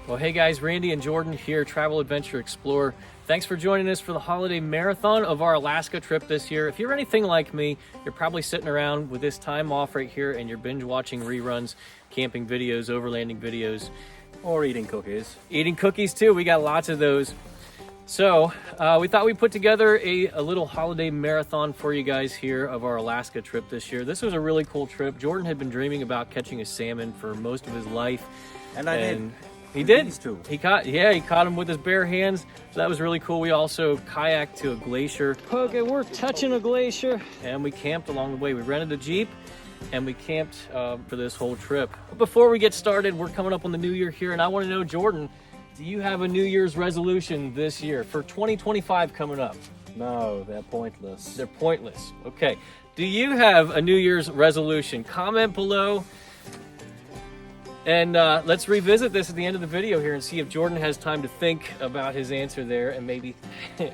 Well, hey guys, Randy and Jordan here, Travel Adventure Explorer. Thanks for joining us for the holiday marathon of our Alaska trip this year. If you're anything like me, you're probably sitting around with this time off right here and you're binge watching reruns, camping videos, overlanding videos. Or eating cookies. Eating cookies too, we got lots of those. So we thought we'd put together a little holiday marathon for you guys here of our Alaska trip this year. This was a really cool trip. Jordan had been dreaming about catching a salmon for most of his life. And I did. He did. He caught him with his bare hands. So that was really cool. We also kayaked to a glacier. Okay, we're touching a glacier. And we camped along the way. We rented a Jeep and we camped for this whole trip. But before we get started, we're coming up on the new year here, and I want to know, Jordan, do you have a New Year's resolution this year for 2025 coming up? No, they're pointless. They're pointless. Okay. Do you have a New Year's resolution? Comment below. And let's revisit this at the end of the video here and see if Jordan has time to think about his answer there and maybe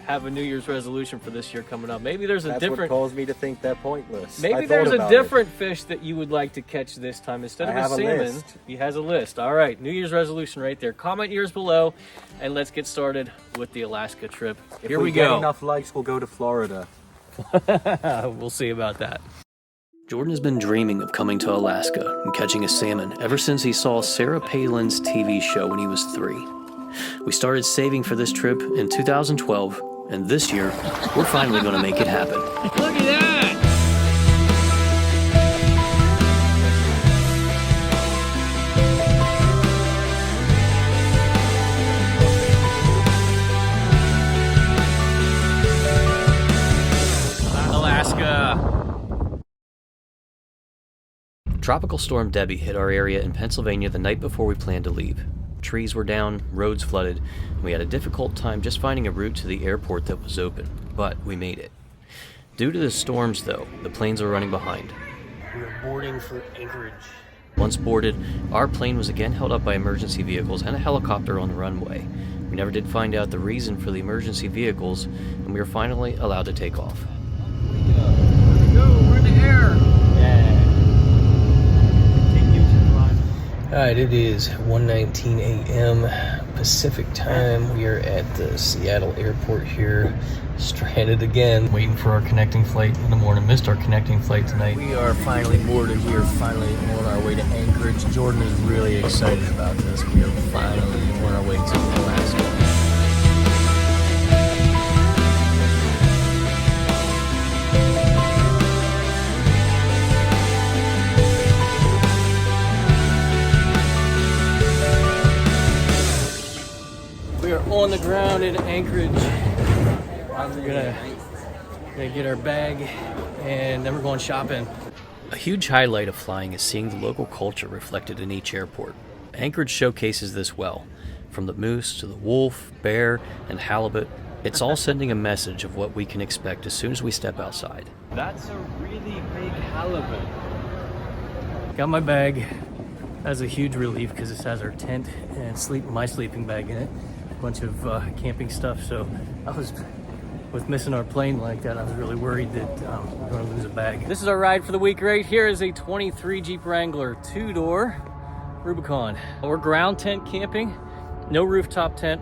have a New Year's resolution for this year coming up. Maybe there's a different... That's what caused me to think they're pointless. Maybe there's a different fish that you would like to catch this time. Instead of a salmon, he has a list. All right, New Year's resolution right there. Comment yours below, and let's get started with the Alaska trip. Here we go. If we get enough likes, we'll go to Florida. We'll see about that. Jordan has been dreaming of coming to Alaska and catching a salmon ever since he saw Sarah Palin's TV show when he was 3. We started saving for this trip in 2012, and this year, we're finally going to make it happen. Look at that! Tropical Storm Debbie hit our area in Pennsylvania the night before we planned to leave. Trees were down, roads flooded, and we had a difficult time just finding a route to the airport that was open, but we made it. Due to the storms, though, the planes were running behind. We were boarding for Anchorage. Once boarded, our plane was again held up by emergency vehicles and a helicopter on the runway. We never did find out the reason for the emergency vehicles, and we were finally allowed to take off. We're in the air! Alright, it is 1:19 a.m. Pacific time. We are at the Seattle airport here, stranded again, waiting for our connecting flight in the morning. Missed our connecting flight tonight. We are finally boarded. We are finally on our way to Anchorage. Jordan is really excited about this. We are finally on our way to Alaska. On the ground in Anchorage. We're gonna get our bag and then we're going shopping. A huge highlight of flying is seeing the local culture reflected in each airport. Anchorage showcases this well. From the moose to the wolf, bear, and halibut, it's all sending a message of what we can expect as soon as we step outside. That's a really big halibut. Got my bag. That's a huge relief because this has our tent and my sleeping bag in it. Bunch of camping stuff, so with missing our plane like that, I was really worried that we're going to lose a bag. This is our ride for the week right here. Is a 23 Jeep Wrangler 2-door Rubicon. We're ground tent camping, no rooftop tent,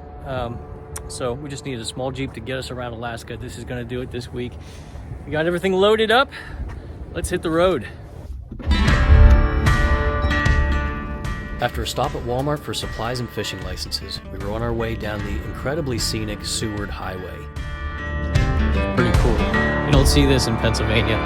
so we just needed a small Jeep to get us around Alaska. This is going to do it this week. We got everything loaded up. Let's hit the road. After a stop at Walmart for supplies and fishing licenses, we were on our way down the incredibly scenic Seward Highway. Pretty cool. You don't see this in Pennsylvania.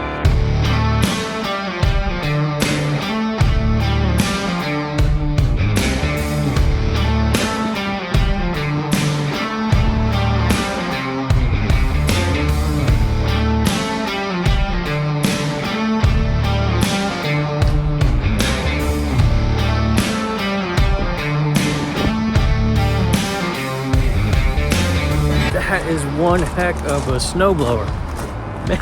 That is one heck of a snowblower, man.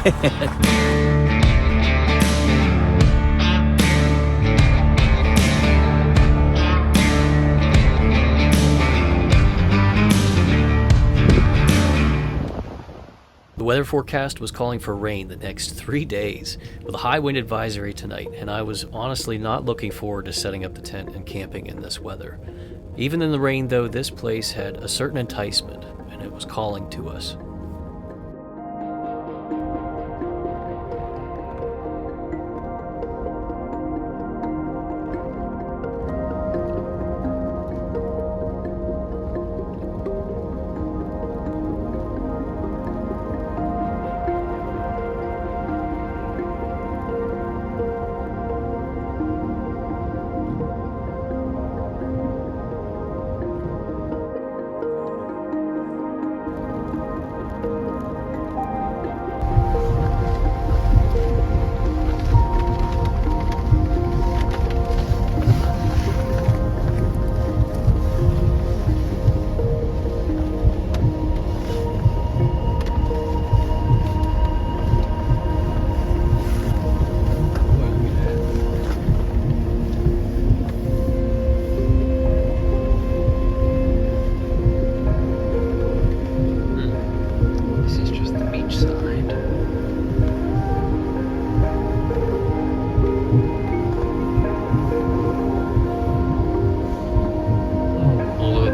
The weather forecast was calling for rain the next 3 days, with a high wind advisory tonight, and I was honestly not looking forward to setting up the tent and camping in this weather. Even in the rain, though, this place had a certain enticement, and it was calling to us.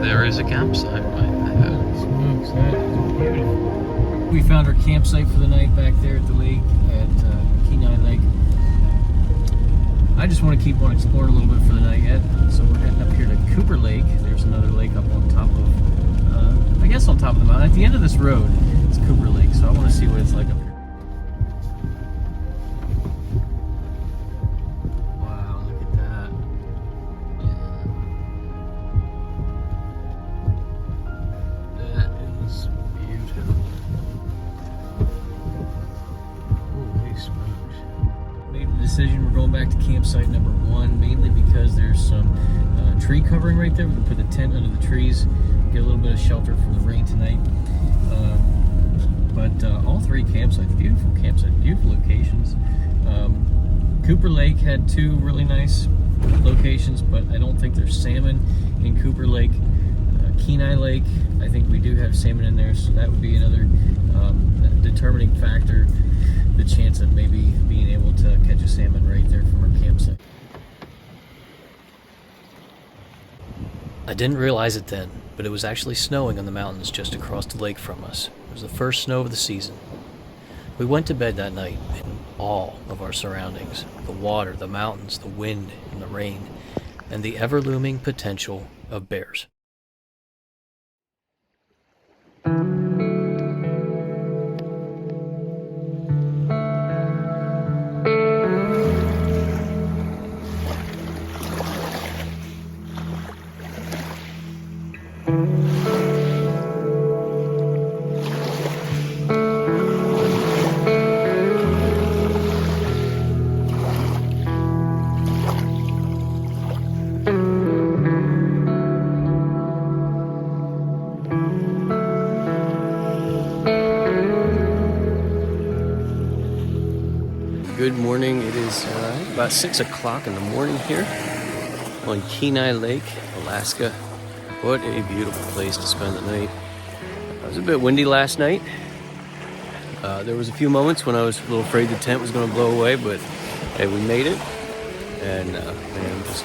There's a campsite right there. Smokes, that is beautiful. We found our campsite for the night back there at the lake at Kenai Lake. I just want to keep on exploring a little bit for the night yet, so we're heading up here to Cooper Lake. There's another lake up on top of, I guess on top of the mountain. At the end of this road, it's Cooper Lake, so I want to see what it's like up here. Wow, look at that. That is beautiful. Holy smokes. Made the decision we're going back to campsite number 1, mainly because there's some tree covering right there. We can put the tent under the trees, get a little bit of shelter from the rain tonight. But all 3 campsites, beautiful campsites, beautiful locations. Cooper Lake had 2 really nice locations, but I don't think there's salmon in Cooper Lake. Kenai Lake, I think we do have salmon in there, so that would be another determining factor, the chance of maybe being able to catch a salmon right there from our campsite. I didn't realize it then, but it was actually snowing on the mountains just across the lake from us. It was the first snow of the season. We went to bed that night in awe of our surroundings, the water, the mountains, the wind, and the rain, and the ever-looming potential of bears. Good morning. It is about 6 o'clock in the morning here on Kenai Lake, Alaska. What a beautiful place to spend the night. It was a bit windy last night. There was a few moments when I was a little afraid the tent was going to blow away, but hey, we made it. And man, I'm just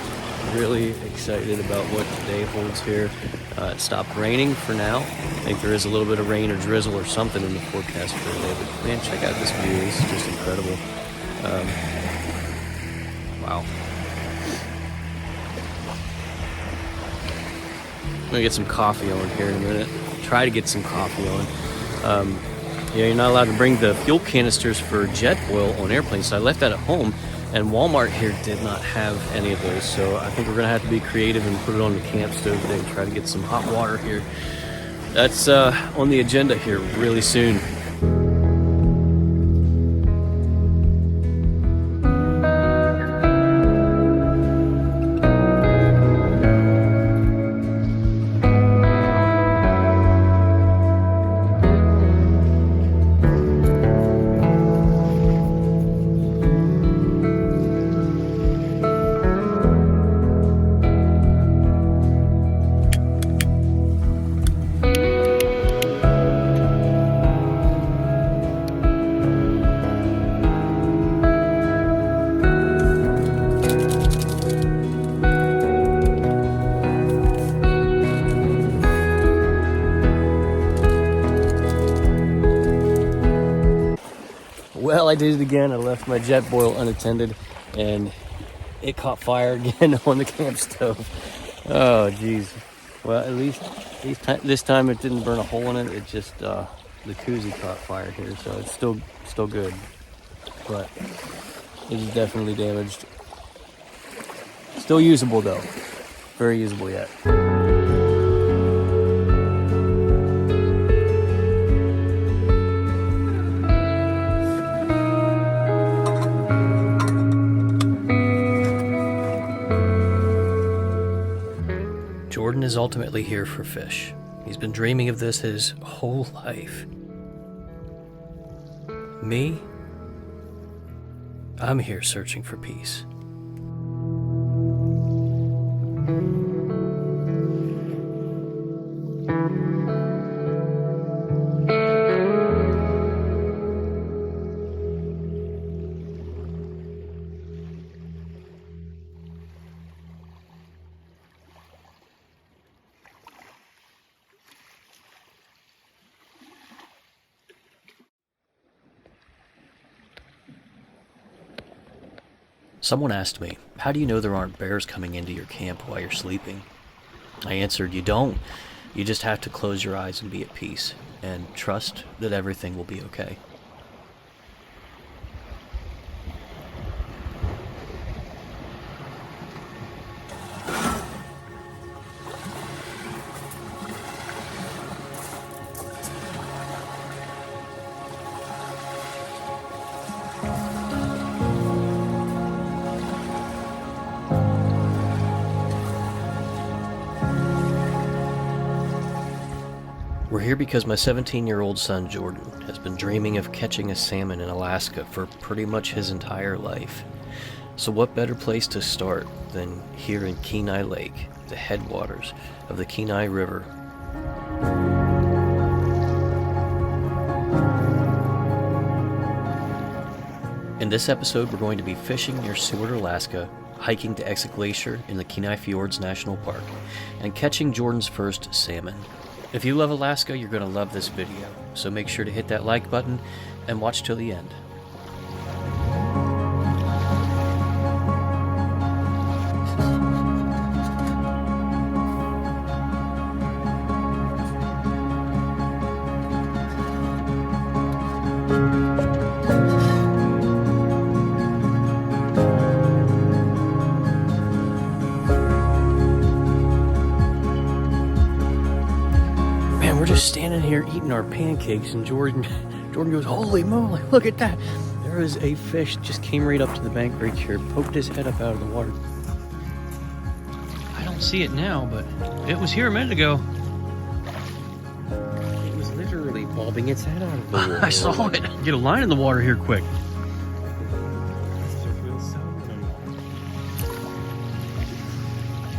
really excited about what today holds here. It stopped raining for now. I think there is a little bit of rain or drizzle or something in the forecast for today, but man, check out this view. It's just incredible. Wow. I'm gonna get some coffee on here in a minute. Try to get some coffee on. Yeah, you're not allowed to bring the fuel canisters for jet oil on airplanes, so I left that at home, and Walmart here did not have any of those, so I think we're gonna have to be creative and put it on the camp stove today and try to get some hot water here. That's on the agenda here really soon. I did it again. I left my jet boil unattended, and it caught fire again on the camp stove. Oh, geez. Well, at least this time it didn't burn a hole in it. It just the koozie caught fire here, so it's still good, but it is definitely damaged. Still usable though, very usable yet. Jordan is ultimately here for fish. He's been dreaming of this his whole life. Me? I'm here searching for peace. Someone asked me, how do you know there aren't bears coming into your camp while you're sleeping? I answered, you don't. You just have to close your eyes and be at peace, and trust that everything will be okay. We're here because my 17-year-old son Jordan has been dreaming of catching a salmon in Alaska for pretty much his entire life. So what better place to start than here in Kenai Lake, the headwaters of the Kenai River. In this episode, we're going to be fishing near Seward, Alaska, hiking to Exit Glacier in the Kenai Fjords National Park, and catching Jordan's first salmon. If you love Alaska, you're going to love this video, so make sure to hit that like button and watch till the end. We're just standing here eating our pancakes, and Jordan goes, holy moly, look at that. There is a fish just came right up to the bank right here, poked his head up out of the water. I don't see it now, but it was here a minute ago. It was literally bobbing its head out of the water. I saw it. Get a line in the water here quick.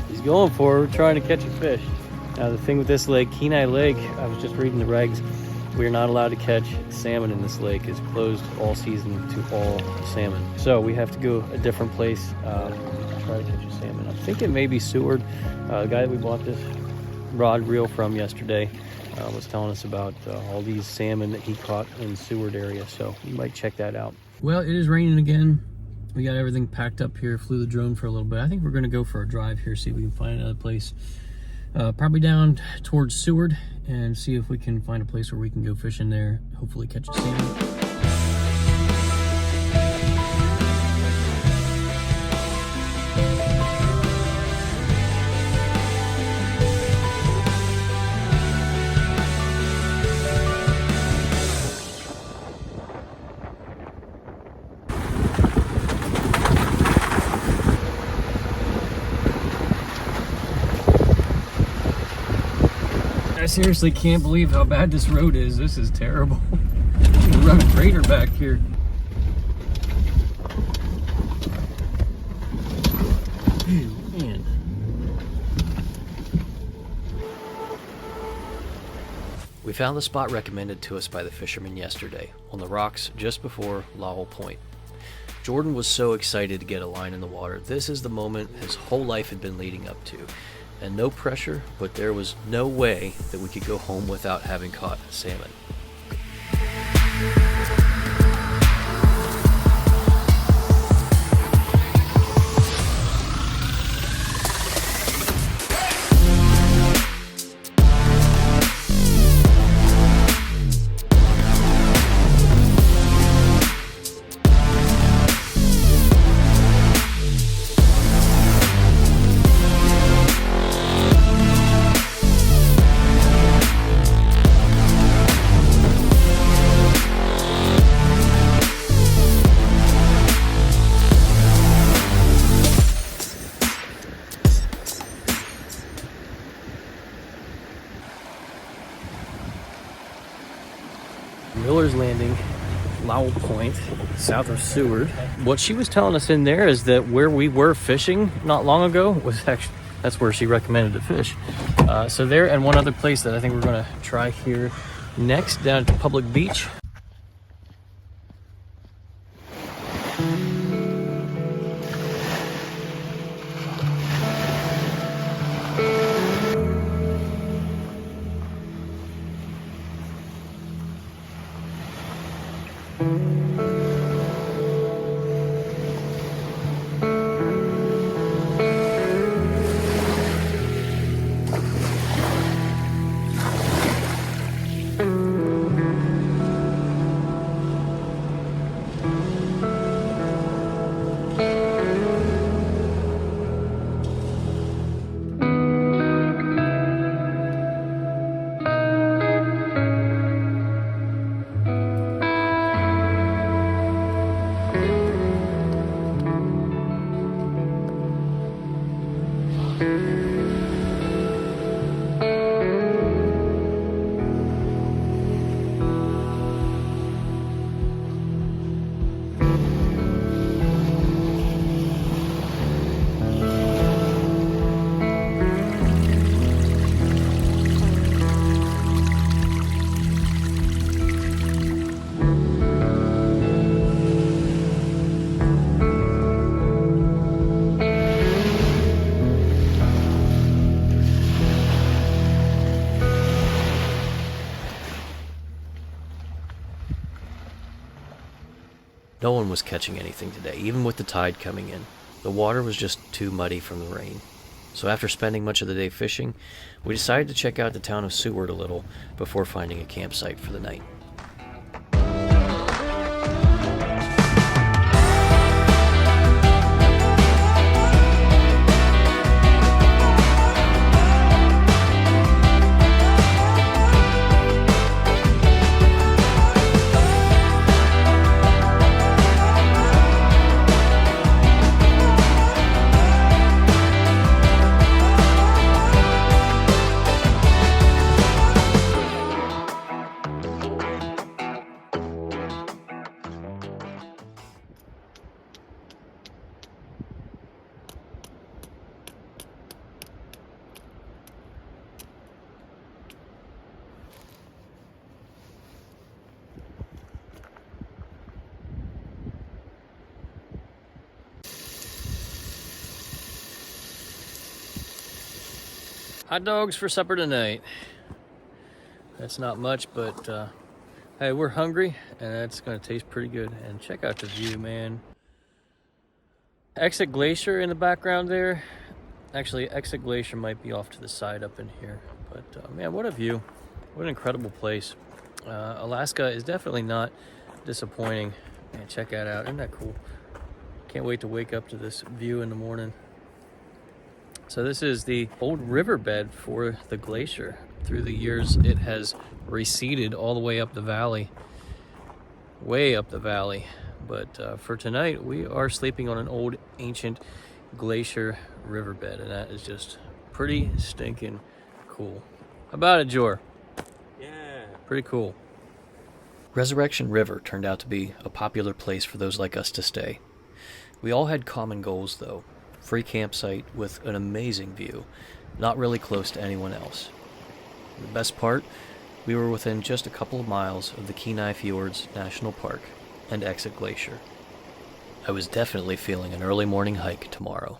He's going for it. We're trying to catch a fish. Now the thing with this lake, Kenai Lake, I was just reading the regs, we are not allowed to catch salmon in this lake. It's closed all season to all salmon. So we have to go a different place to try to catch a salmon. I think it may be Seward. The guy that we bought this rod reel from yesterday was telling us about all these salmon that he caught in Seward area. So you might check that out. Well, it is raining again. We got everything packed up here, flew the drone for a little bit. I think we're gonna go for a drive here, see if we can find another place. Probably down towards Seward, and see if we can find a place where we can go fishing there, hopefully catch a salmon. I seriously can't believe how bad this road is. This is terrible. We run a trailer back here. Man. We found the spot recommended to us by the fishermen yesterday, on the rocks just before Lowell Point. Jordan was so excited to get a line in the water. This is the moment his whole life had been leading up to. And no pressure, but there was no way that we could go home without having caught salmon. Miller's Landing, Lowell Point, south of Seward. What she was telling us in there is that where we were fishing not long ago was actually, that's where she recommended to fish. So there, and one other place that I think we're gonna try here next, down at the public beach. No one was catching anything today, even with the tide coming in. The water was just too muddy from the rain. So after spending much of the day fishing, we decided to check out the town of Seward a little before finding a campsite for the night. Hot dogs for supper tonight. That's not much, but hey, we're hungry and that's gonna taste pretty good. And check out the view, man. Exit Glacier in the background there. Actually, Exit Glacier might be off to the side up in here. But man, what a view. What an incredible place. Alaska is definitely not disappointing. Man, check that out. Isn't that cool? Can't wait to wake up to this view in the morning. So this is the old riverbed for the glacier. Through the years, it has receded all the way up the valley, way up the valley. But for tonight, we are sleeping on an old ancient glacier riverbed, and that is just pretty stinking cool. How about it, Jor? Yeah. Pretty cool. Resurrection River turned out to be a popular place for those like us to stay. We all had common goals, though. Free campsite with an amazing view, not really close to anyone else. The best part, we were within just a couple of miles of the Kenai Fjords National Park and Exit Glacier. I was definitely feeling an early morning hike tomorrow.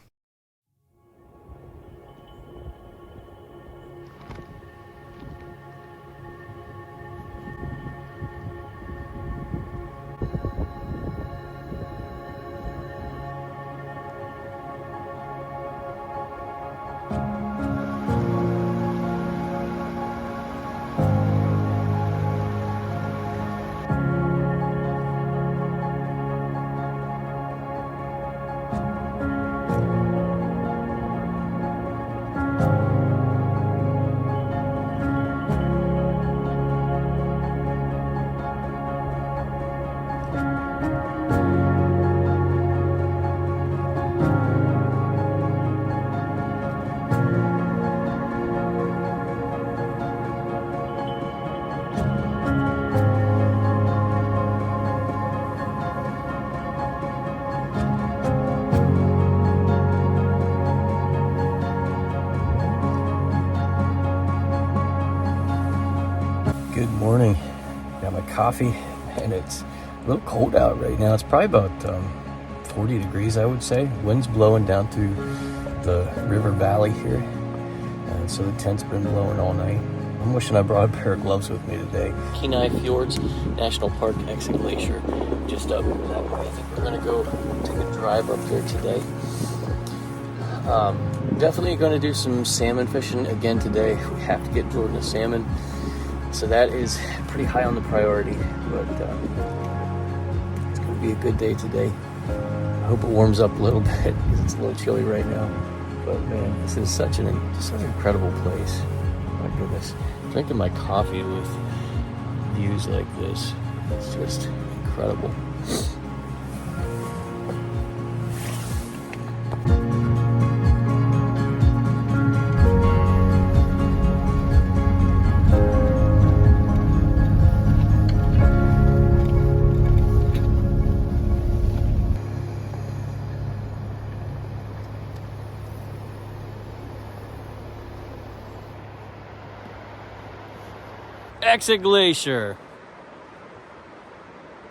coffee, and it's a little cold out right now. It's probably about 40 degrees, I would say. Wind's blowing down through the river valley here, and so the tent's been blowing all night. I'm wishing I brought a pair of gloves with me today. Kenai Fjords National Park, exit Glacier, just up that way. I think we're gonna go take a drive up there today. Definitely gonna do some salmon fishing again today. We have to get Jordan a salmon, so that is pretty high on the priority, but it's gonna be a good day today. I hope it warms up a little bit because it's a little chilly right now. But man, this is such an incredible place. My goodness. Drinking my coffee with views like this. It's just incredible. Exit Glacier.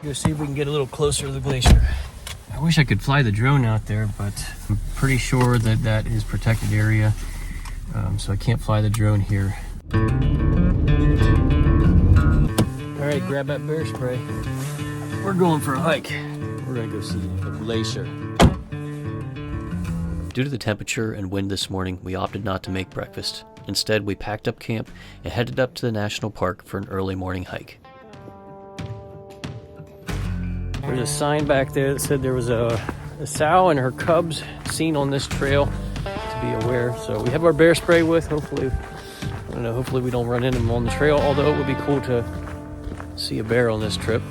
Go see if we can get a little closer to the glacier. I wish I could fly the drone out there, but I'm pretty sure that that is protected area, so I can't fly the drone here. All right, grab that bear spray. We're going for a hike. We're gonna go see the glacier. Due to the temperature and wind this morning, we opted not to make breakfast. Instead, we packed up camp and headed up to the national park for an early morning hike. There's a sign back there that said there was a sow and her cubs seen on this trail, to be aware. So we have our bear spray with. Hopefully we don't run into them on the trail, although it would be cool to see a bear on this trip.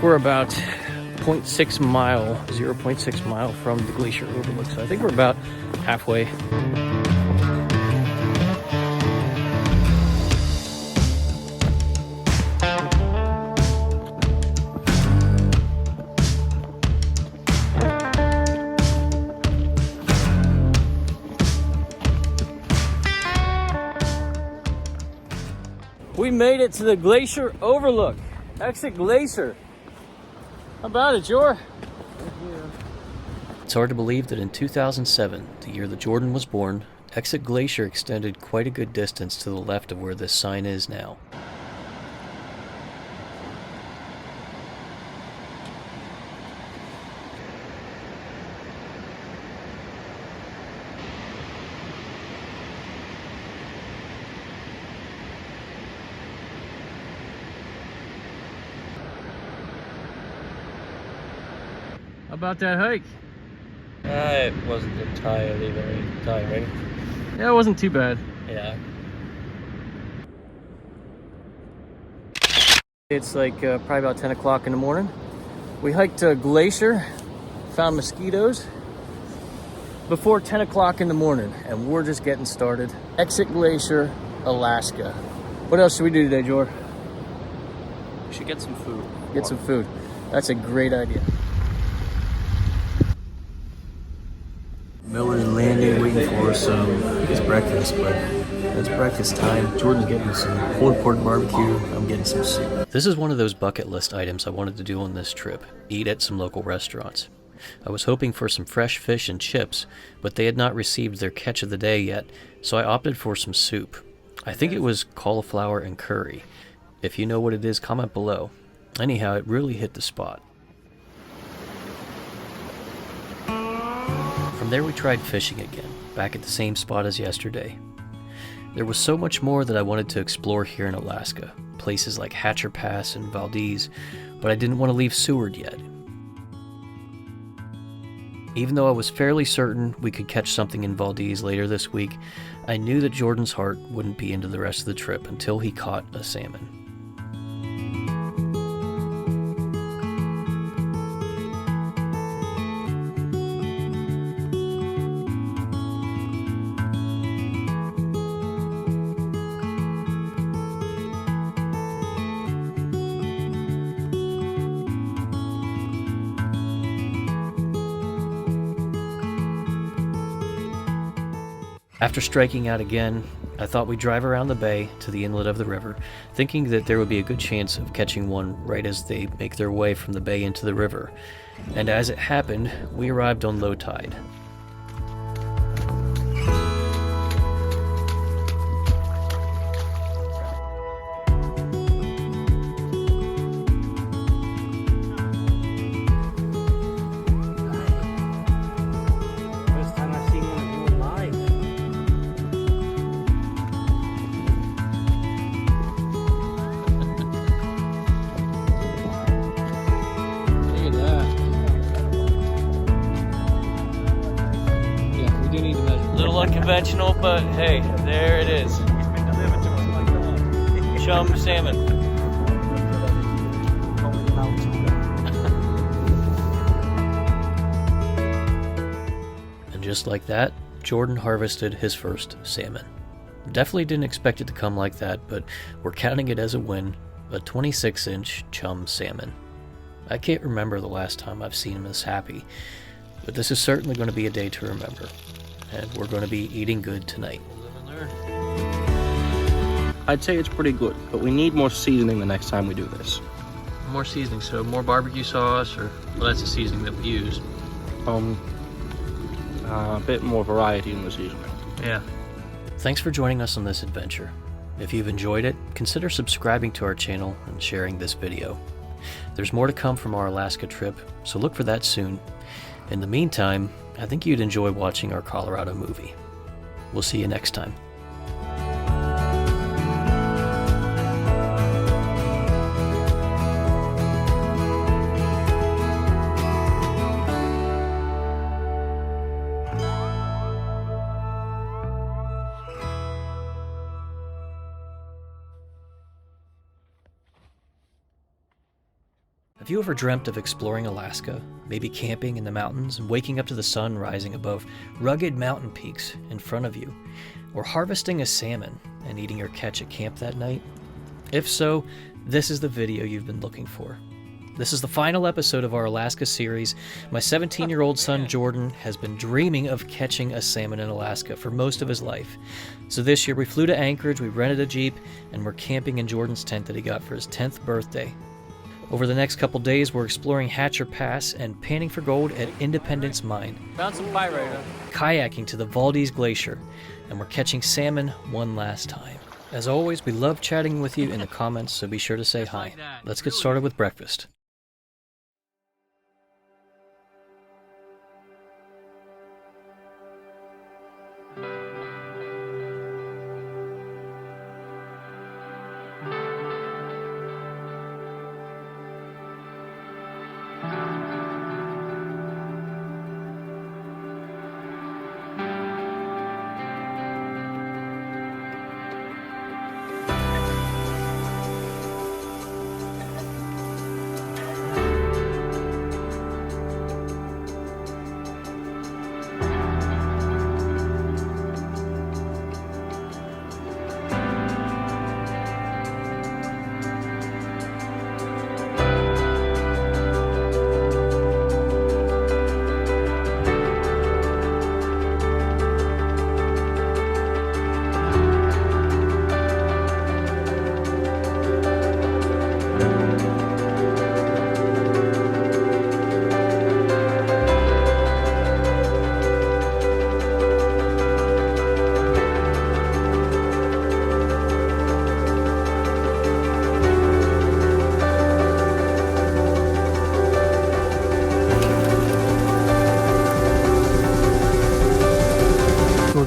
We're about 0.6 mile from the Glacier Overlook, so I think we're about halfway. We made it to the Glacier Overlook. Exit Glacier. How about it, Jor? It's hard to believe that in 2007, the year that Jordan was born, Exit Glacier extended quite a good distance to the left of where this sign is now. How about that hike? It wasn't entirely very tiring. Yeah, it wasn't too bad. Yeah. It's like probably about 10 o'clock in the morning. We hiked to Glacier, found mosquitoes before 10 o'clock in the morning, and we're just getting started. Exit Glacier, Alaska. What else should we do today, Jor? We should get some food. Get some food. That's a great idea. Miller's landing, waiting for some, I think it's breakfast, but it's breakfast time. Jordan's getting some pulled pork barbecue. I'm getting some soup. This is one of those bucket list items I wanted to do on this trip, eat at some local restaurants. I was hoping for some fresh fish and chips, but they had not received their catch of the day yet, so I opted for some soup. I think it was cauliflower and curry. If you know what it is, comment below. Anyhow, it really hit the spot. From there we tried fishing again, back at the same spot as yesterday. There was so much more that I wanted to explore here in Alaska, places like Hatcher Pass and Valdez, but I didn't want to leave Seward yet. Even though I was fairly certain we could catch something in Valdez later this week, I knew that Jordan's heart wouldn't be into the rest of the trip until he caught a salmon. After striking out again, I thought we'd drive around the bay to the inlet of the river, thinking that there would be a good chance of catching one right as they make their way from the bay into the river. And as it happened, we arrived on low tide. First time I've seen one of you alive. Look at that. Yeah, we do need to measure. A little unconventional, but hey, there it is. Chum salmon. And just like that, Jordan harvested his first salmon. Definitely didn't expect it to come like that, but we're counting it as a win, a 26-inch chum salmon. I can't remember the last time I've seen him this happy, but this is certainly going to be a day to remember, and we're going to be eating good tonight. I'd say it's pretty good, but we need more seasoning the next time we do this. More seasoning, so more barbecue sauce, or well, that's the seasoning that we use. A bit more variety in the seasoning. Yeah. Thanks for joining us on this adventure. If you've enjoyed it, consider subscribing to our channel and sharing this video. There's more to come from our Alaska trip, so look for that soon. In the meantime, I think you'd enjoy watching our Colorado movie. We'll see you next time. Have you ever dreamt of exploring Alaska, maybe camping in the mountains and waking up to the sun rising above rugged mountain peaks in front of you, or harvesting a salmon and eating your catch at camp that night? If so, this is the video you've been looking for. This is the final episode of our Alaska series. My 17-year-old son Jordan has been dreaming of catching a salmon in Alaska for most of his life. So this year we flew to Anchorage, we rented a Jeep, and we're camping in Jordan's tent that he got for his 10th birthday. Over the next couple days, we're exploring Hatcher Pass and panning for gold at Independence Mine. Found some pyrite, huh? Kayaking to the Valdez Glacier, and we're catching salmon one last time. As always, we love chatting with you in the comments, so be sure to say hi. Let's get started with breakfast.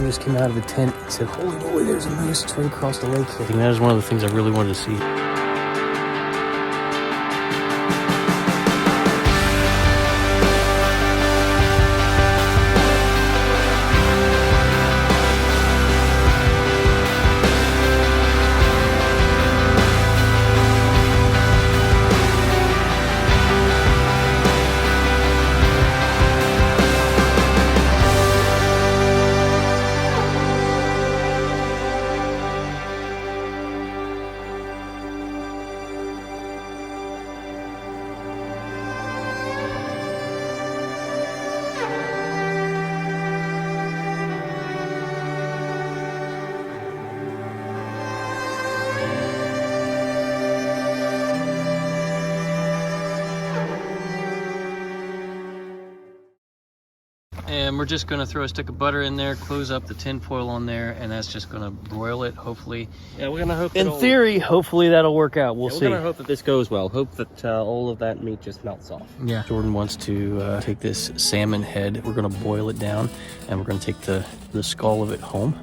Just came out of the tent and said, "Holy moly, there's a moose. It's right across the lake." I think that is one of the things I really wanted to see. And we're just gonna throw a stick of butter in there, close up the tin foil on there, and that's just gonna broil it, hopefully. Yeah, we're gonna hope. In theory, hopefully that'll work out. We'll see. We're gonna hope that this goes well. Hope that all of that meat just melts off. Yeah. Jordan wants to take this salmon head. We're gonna boil it down, and we're gonna take the skull of it home,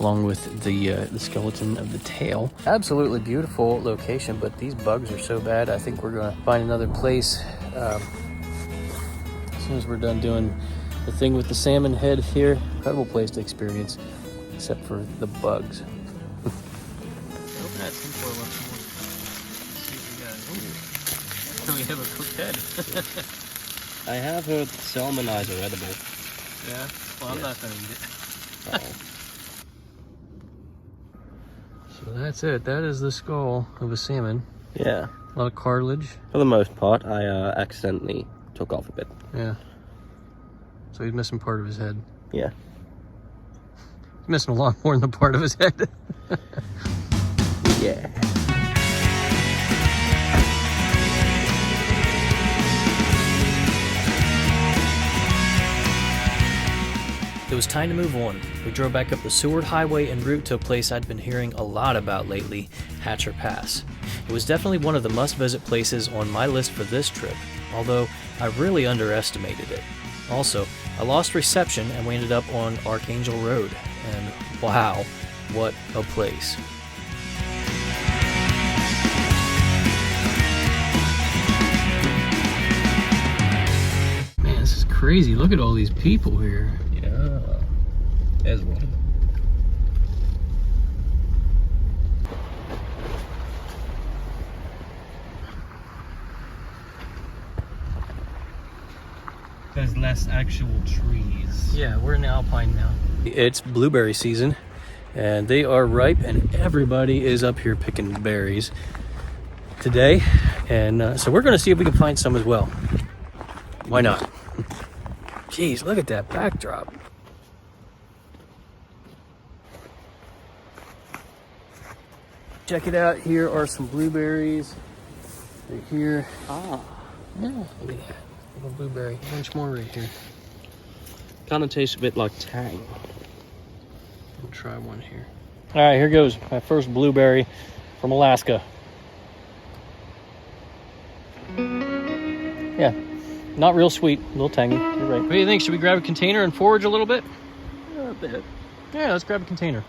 along with the skeleton of the tail. Absolutely beautiful location, but these bugs are so bad. I think we're gonna find another place as soon as we're done doing the thing with the salmon head here. Incredible place to experience, except for the bugs. Open that tinfoil up some more. See what we got. Ooh. We have a cooked head. I have heard salmon eyes are edible. Yeah? Well, I'm not gonna eat it. Oh. So that's it. That is the skull of a salmon. Yeah. A lot of cartilage. For the most part, I accidentally took off a bit. Yeah. So he's missing part of his head. Yeah. He's missing a lot more than the part of his head. Yeah. It was time to move on. We drove back up the Seward Highway en route to a place I'd been hearing a lot about lately, Hatcher Pass. It was definitely one of the must-visit places on my list for this trip, although I really underestimated it. Also, I lost reception and we ended up on Archangel Road, and wow, what a place. Man, this is crazy. Look at all these people here. Yeah. There's one. There's less actual trees. Yeah, we're in Alpine now. It's blueberry season, and they are ripe, and everybody is up here picking berries today. And so we're going to see if we can find some as well. Why not? Jeez, look at that backdrop. Check it out. Here are some blueberries. Right here. Ah. Yeah, look at that. Little blueberry. A bunch more right here. Kind of tastes a bit like Tang. I'll try one here. All right, here goes my first blueberry from Alaska. Yeah, not real sweet, a little tangy. You're right. What do you think? Should we grab a container and forage a little bit? A bit. Yeah, let's grab a container.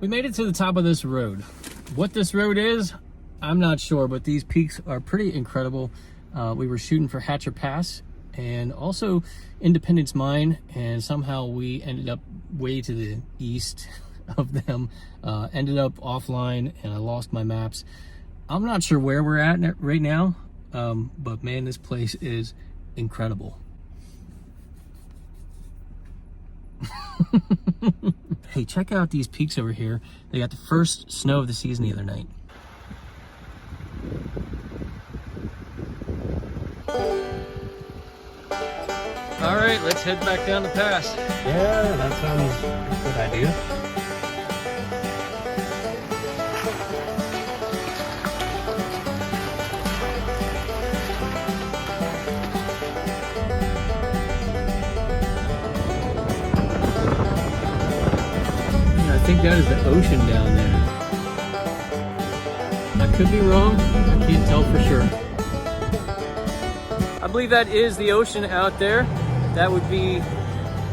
We made it to the top of this road. What this road is, I'm not sure, but these peaks are pretty incredible. We were shooting for Hatcher Pass and also Independence Mine, and somehow we ended up way to the east of them, ended up offline, and I lost my maps. I'm not sure where we're at right now, but man, this place is incredible. Hey, check out these peaks over here. They got the first snow of the season the other night. right, let's head back down the pass. Yeah, that sounds like a good idea. I think that is the ocean down there. I could be wrong. I can't tell for sure. I believe that is the ocean out there. That would be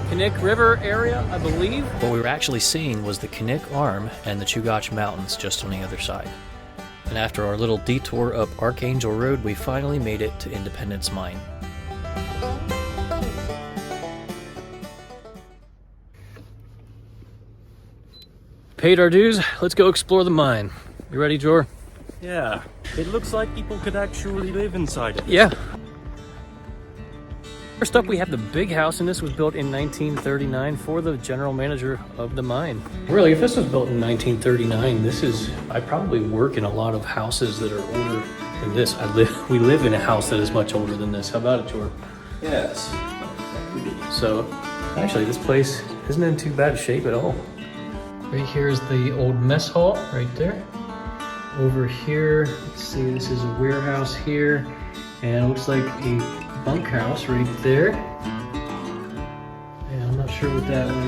Kenai River area, I believe. What we were actually seeing was the Kenai Arm and the Chugach Mountains just on the other side. And after our little detour up Archangel Road, we finally made it to Independence Mine. Paid our dues, let's go explore the mine. You ready, Jor? Yeah, it looks like people could actually live inside it. Yeah. First up, we have the big house, and this was built in 1939 for the general manager of the mine. Really, if this was built in 1939, I probably work in a lot of houses that are older than this. We live in a house that is much older than this. How about it, Jor? Yes. So, actually, this place isn't in too bad shape at all. Right here is the old mess hall, right there. Over here, let's see, this is a warehouse here, and it looks like a bunkhouse right there. Yeah, I'm not sure what that one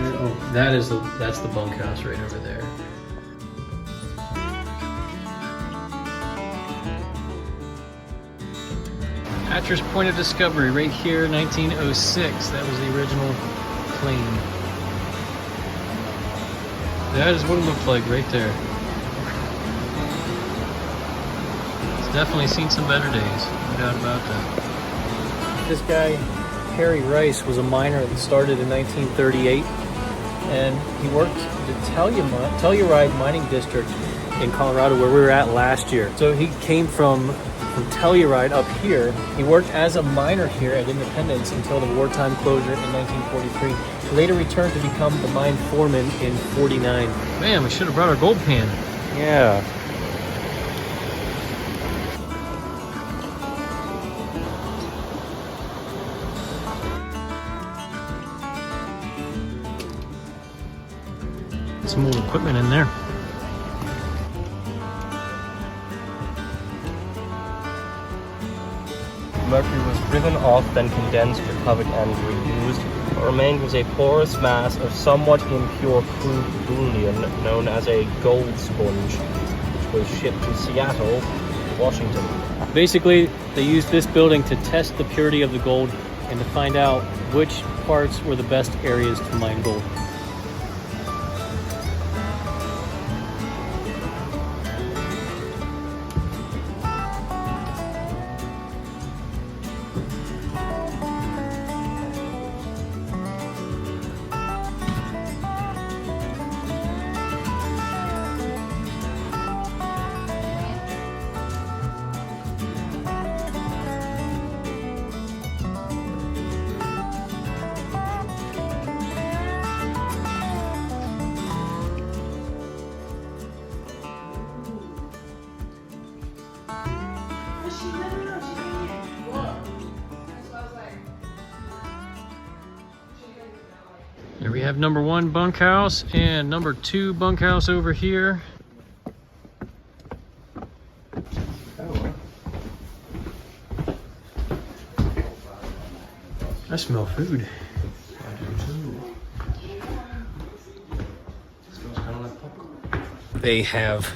is. Oh, that's the bunkhouse right over there. Hatcher's Point of Discovery right here, 1906. That was the original claim. That is what it looked like right there. It's definitely seen some better days, no doubt about that. This guy, Harry Rice, was a miner that started in 1938, and he worked the Telluride mining district in Colorado, where we were at last year. So he came from Telluride up here. He worked as a miner here at Independence until the wartime closure in 1943. He later returned to become the mine foreman in 49. Man, we should have brought our gold pan. Yeah. Some old equipment in there. Mercury was driven off, then condensed, recovered, and reused. What remained was a porous mass of somewhat impure crude bullion known as a gold sponge, which was shipped to Seattle, Washington. Basically, they used this building to test the purity of the gold and to find out which parts were the best areas to mine gold. There we have number 1 bunkhouse and number 2 bunkhouse over here. I smell food. They have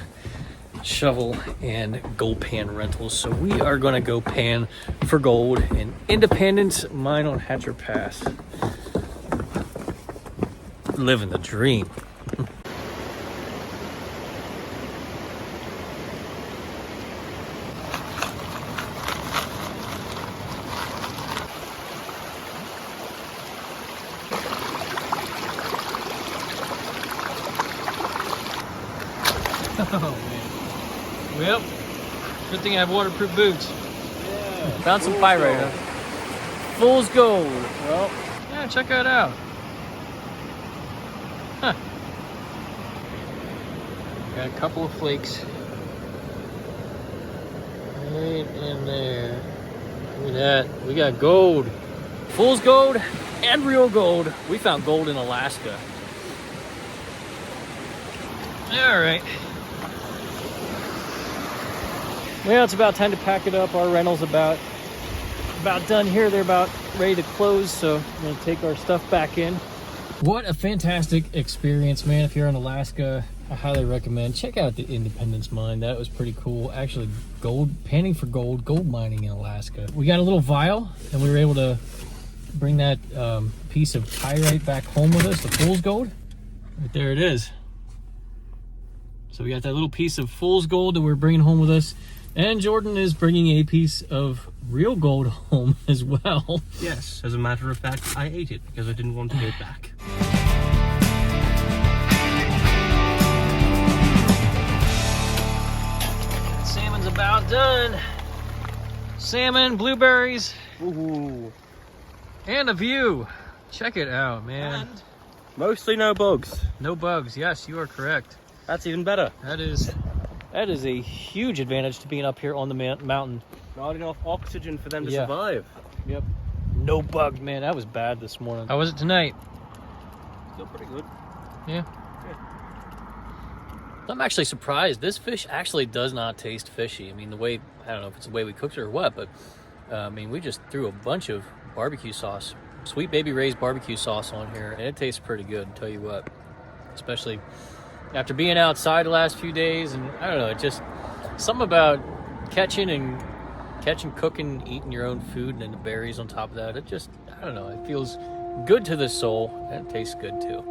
shovel and gold pan rentals, so we are going to go pan for gold in Independence Mine on Hatcher Pass. Living the dream. Oh man. Well, good thing I have waterproof boots. Yeah. Found some pyrite, huh? Fool's gold. Well, yeah, check that out. Huh. Got a couple of flakes. Right in there. Look at that. We got gold. Fool's gold. and real gold. We found gold in Alaska. All right. Well, it's about time to pack it up. Our rental's about done here. They're about ready to close, so we're gonna take our stuff back in. What a fantastic experience, man. If you're in Alaska, I highly recommend. Check out the Independence Mine. That was pretty cool. Actually, panning for gold mining in Alaska. We got a little vial, and we were able to bring that piece of pyrite back home with us, the fool's gold. Right there it is. So we got that little piece of fool's gold that we're bringing home with us. And Jordan is bringing a piece of real gold home as well. Yes, as a matter of fact, I ate it because I didn't want to go back. Salmon's about done. Salmon, blueberries, Ooh. and a view. Check it out, man. And mostly no bugs. No bugs. Yes, you are correct. That's even better. That is a huge advantage to being up here on the mountain. Not enough oxygen for them to Yeah. survive. Yep. No bugs, man. That was bad this morning. How was it tonight? Still pretty good. Yeah. I'm actually surprised. This fish actually does not taste fishy. I mean, I don't know if it's the way we cooked it or what, but I mean, we just threw a bunch of barbecue sauce, Sweet Baby Ray's barbecue sauce on here, and it tastes pretty good, I'll tell you what. Especially after being outside the last few days, and I don't know, it just, something about catching, cooking, eating your own food, and then the berries on top of that, it just, I don't know, it feels good to the soul, and it tastes good too.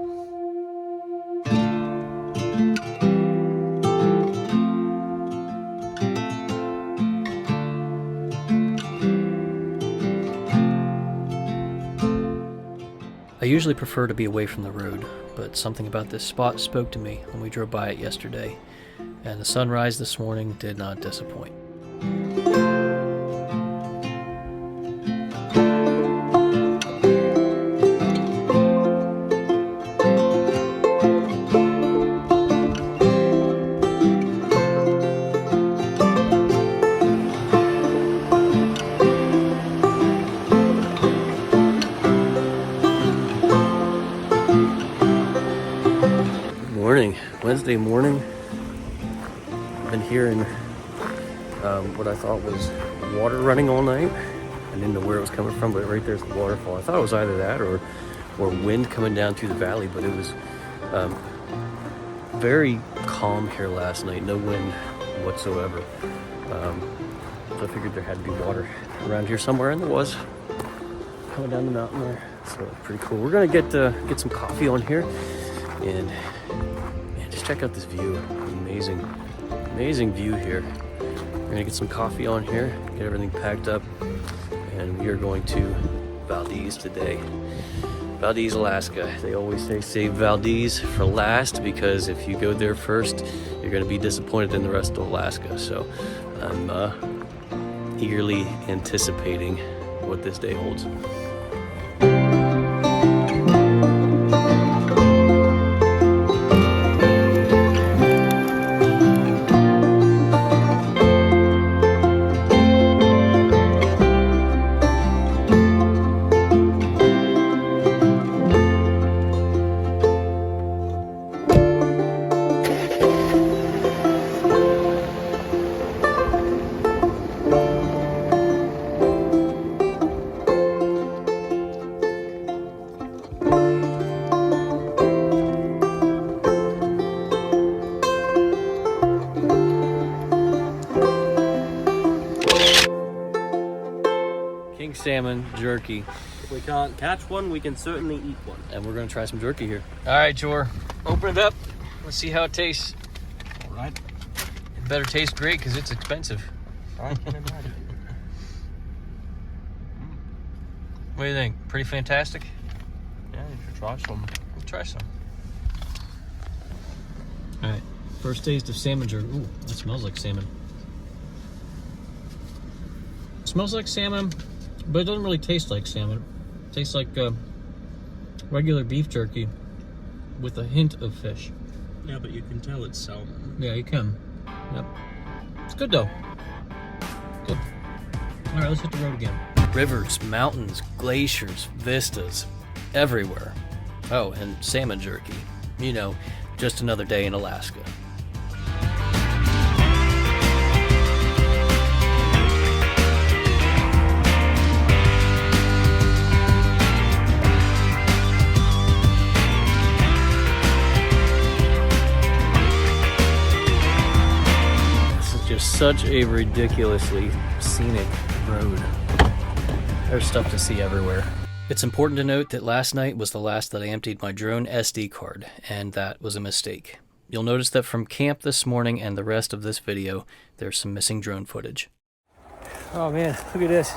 I usually prefer to be away from the road, but something about this spot spoke to me when we drove by it yesterday, and the sunrise this morning did not disappoint. Wednesday morning. I've been hearing what I thought was water running all night. I didn't know where it was coming from, but right there's the waterfall. I thought it was either that or wind coming down through the valley, but it was very calm here last night. No wind whatsoever. So I figured there had to be water around here somewhere, and there was coming down the mountain there. So it's pretty cool. We're gonna get some coffee on here and just check out this view. Amazing view here. We're gonna get some coffee on here, get everything packed up, and we are going to Valdez today. Valdez, Alaska. They always say save Valdez for last, because if you go there first, you're gonna be disappointed in the rest of Alaska. So I'm eagerly anticipating what this day holds. Salmon jerky. If we can't catch one, we can certainly eat one. And we're gonna try some jerky here. All right, Jor, open it up. Let's see how it tastes. All right. It better taste great because it's expensive. I can imagine. What do you think? Pretty fantastic? Yeah, you should try some. Let's try some. All right, first taste of salmon jerky. Ooh, that smells like salmon. It smells like salmon, but it doesn't really taste like salmon. It tastes like regular beef jerky with a hint of fish. Yeah, but you can tell it's salmon. Yeah, you can. Yep. It's good though. Good. All right, let's hit the road again. Rivers, mountains, glaciers, vistas, everywhere. Oh, and salmon jerky. You know, just another day in Alaska. Just such a ridiculously scenic road. There's stuff to see everywhere. It's important to note that last night was the last that I emptied my drone SD card, and that was a mistake. You'll notice that from camp this morning and the rest of this video, there's some missing drone footage. Oh man, look at this.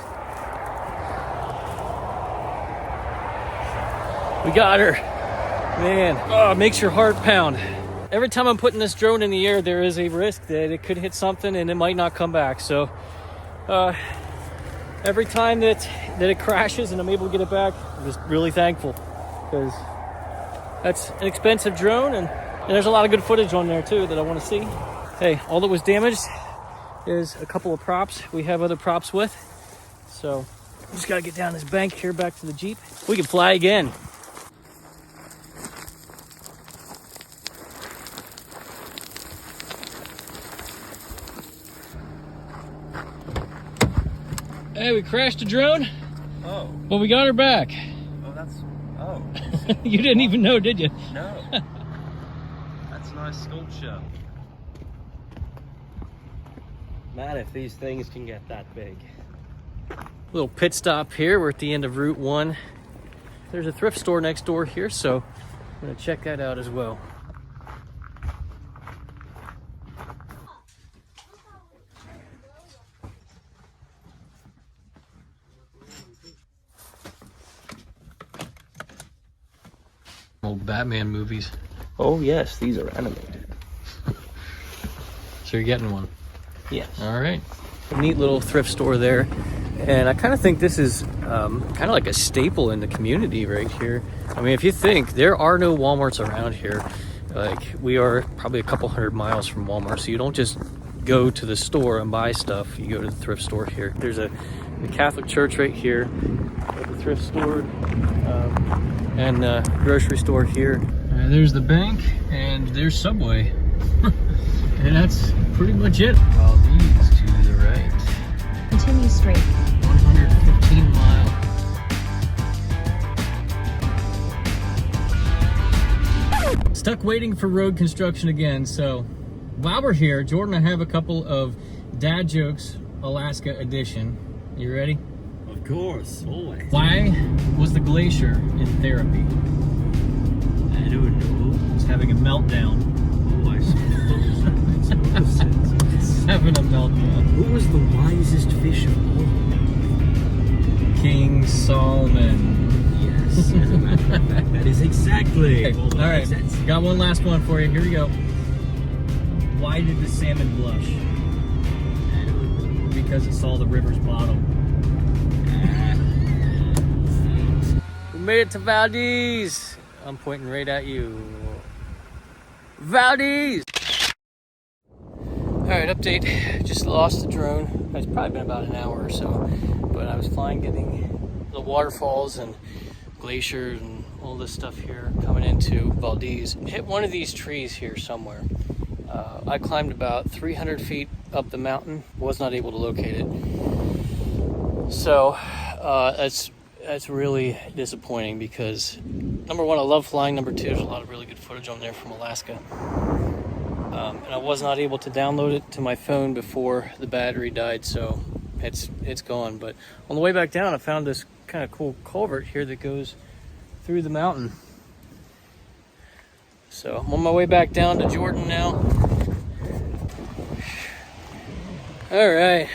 We got her. Man, oh, it makes your heart pound. Every time I'm putting this drone in the air, there is a risk that it could hit something and it might not come back. So every time that it crashes and I'm able to get it back, I'm just really thankful, because that's an expensive drone, and there's a lot of good footage on there too that I want to see. Hey, all that was damaged is a couple of props we have other props with. So just gotta get down this bank here back to the Jeep. We can fly again. Hey, we crashed a drone. Oh. But we got her back. Oh, that's... Oh. You didn't even know, did you? No. That's a nice sculpture. Man, if these things can get that big. Little pit stop here. We're at the end of Route 1. There's a thrift store next door here, so I'm gonna check that out as well. Old Batman movies. Oh yes, these are animated. So you're getting one? Yes. All right. A neat little thrift store there. And I kind of think this is kind of like a staple in the community right here. I mean, if you think, there are no Walmarts around here. Like, we are probably a couple 100 miles from Walmart, so you don't just go to the store and buy stuff. You go to the thrift store here. There's the Catholic church right here, the thrift store, and grocery store here. There's the bank, and there's Subway. And that's pretty much it. Valdez to the right. Continue straight. 115 mile. Stuck waiting for road construction again. So while we're here, Jordan and I have a couple of dad jokes, Alaska edition. You ready? Of course, always. Why was the glacier in therapy? I don't know. It's having a meltdown. Oh, I suppose. It's having a meltdown. Who was the wisest fish of all? King Salmon. Yes, as a matter of fact, that is exactly. Okay, all right, got one last one for you. Here we go. Why did the salmon blush? Because it saw the river's bottom. We made it to Valdez. I'm pointing right at you. Valdez! Alright, update. Just lost the drone. It's probably been about an hour or so. But I was flying, getting the waterfalls and glaciers and all this stuff here coming into Valdez. Hit one of these trees here somewhere. I climbed about 300 feet up the mountain. Was not able to locate it. So that's really disappointing, because number one, I love flying. Number two, there's a lot of really good footage on there from Alaska. And I was not able to download it to my phone before the battery died, so it's gone. But on the way back down, I found this kind of cool culvert here that goes through the mountain. So I'm on my way back down to Jordan now. All right,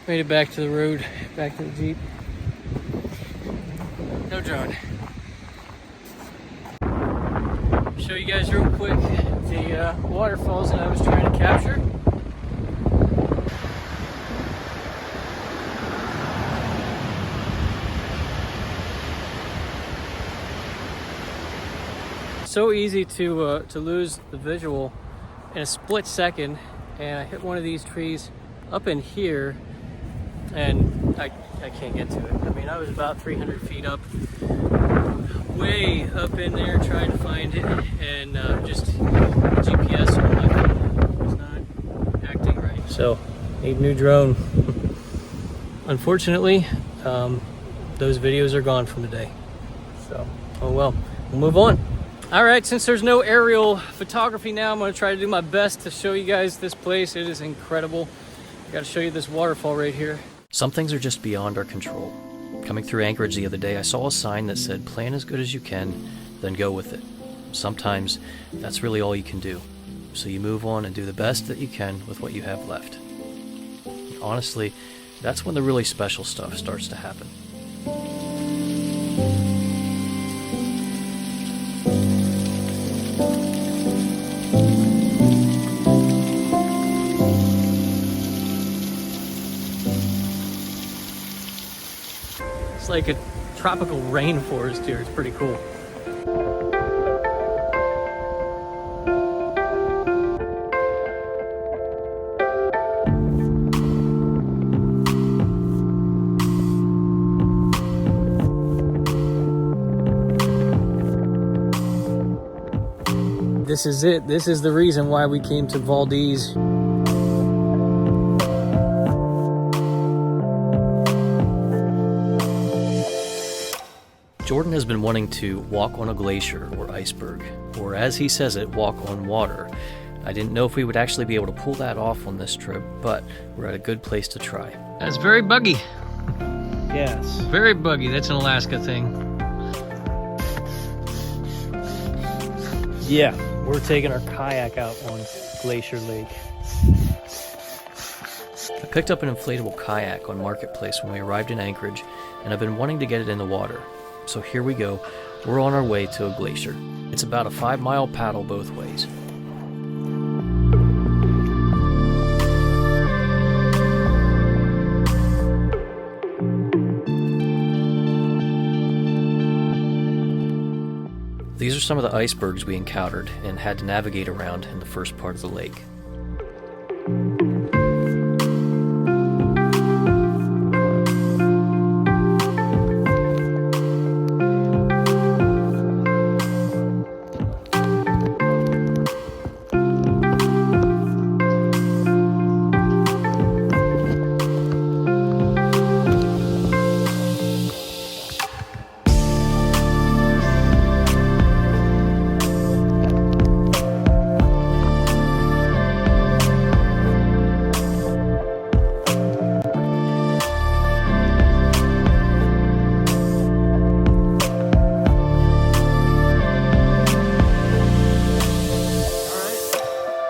made it back to the road, back to the Jeep. No drone. Show you guys real quick the waterfalls that I was trying to capture. So easy to lose the visual in a split second, and I hit one of these trees up in here, and I can't get to it. I mean, I was about 300 feet up. way up in there trying to find it, and just GPS on my phone was not acting right. So, need new drone. Unfortunately, those videos are gone from today. So, oh well, we'll move on. All right, since there's no aerial photography now, I'm gonna try to do my best to show you guys this place. It is incredible. I gotta show you this waterfall right here. Some things are just beyond our control. Coming through Anchorage the other day, I saw a sign that said, plan as good as you can, then go with it. Sometimes that's really all you can do. So you move on and do the best that you can with what you have left. Honestly, that's when the really special stuff starts to happen. It's like a tropical rainforest here. It's pretty cool. This is it. This is the reason why we came to Valdez. Jordan has been wanting to walk on a glacier or iceberg, or as he says it, walk on water. I didn't know if we would actually be able to pull that off on this trip, but we're at a good place to try. That's very buggy. Yes. Very buggy. That's an Alaska thing. Yeah, we're taking our kayak out on Glacier Lake. I picked up an inflatable kayak on Marketplace when we arrived in Anchorage, and I've been wanting to get it in the water. So here we go. We're on our way to a glacier. It's about a 5-mile paddle both ways. These are some of the icebergs we encountered and had to navigate around in the first part of the lake.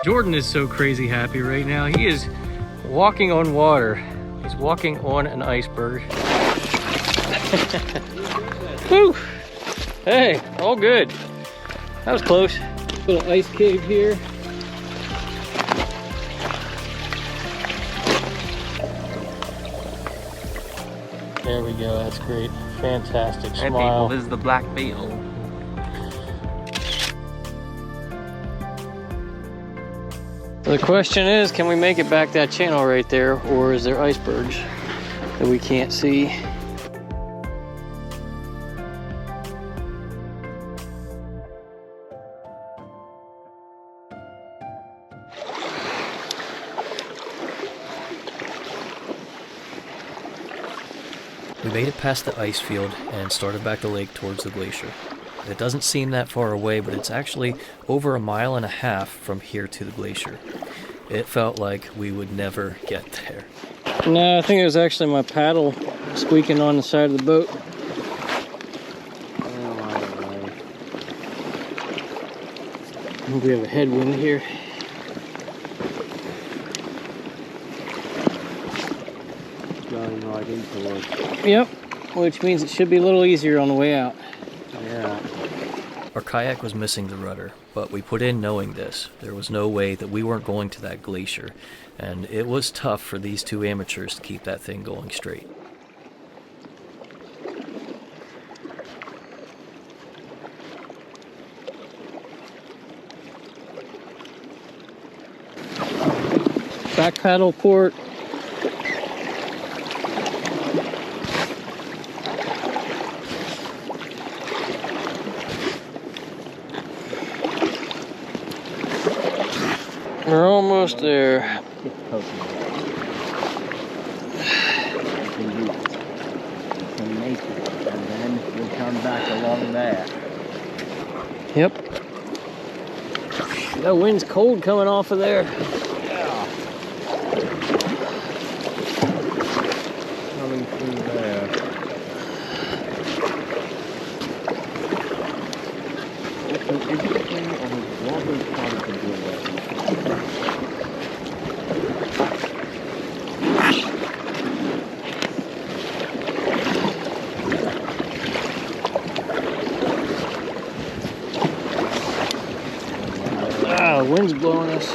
Jordan is so crazy happy right now. He is walking on water. He's walking on an iceberg. Woo! Hey, all good. That was close. Little ice cave here. There we go. That's great. Fantastic smile. Hey people, this is the black beetle. The question is, can we make it back that channel right there, or is there icebergs that we can't see? We made it past the ice field and started back the lake towards the glacier. It doesn't seem that far away, but it's actually over 1.5 miles from here to the glacier. It felt like we would never get there. No, I think it was actually my paddle squeaking on the side of the boat. I think we have a headwind here. Going right into it. Yep, which means it should be a little easier on the way out. Yeah. Our kayak was missing the rudder, but we put in knowing this. There was no way that we weren't going to that glacier, and it was tough for these two amateurs to keep that thing going straight. Back paddle port. We're almost there. And then we'll come back along there. Yep. That wind's cold coming off of there. Coming through there. Also, is it okay or has Robert started to do that? Ah, the wind's blowing us.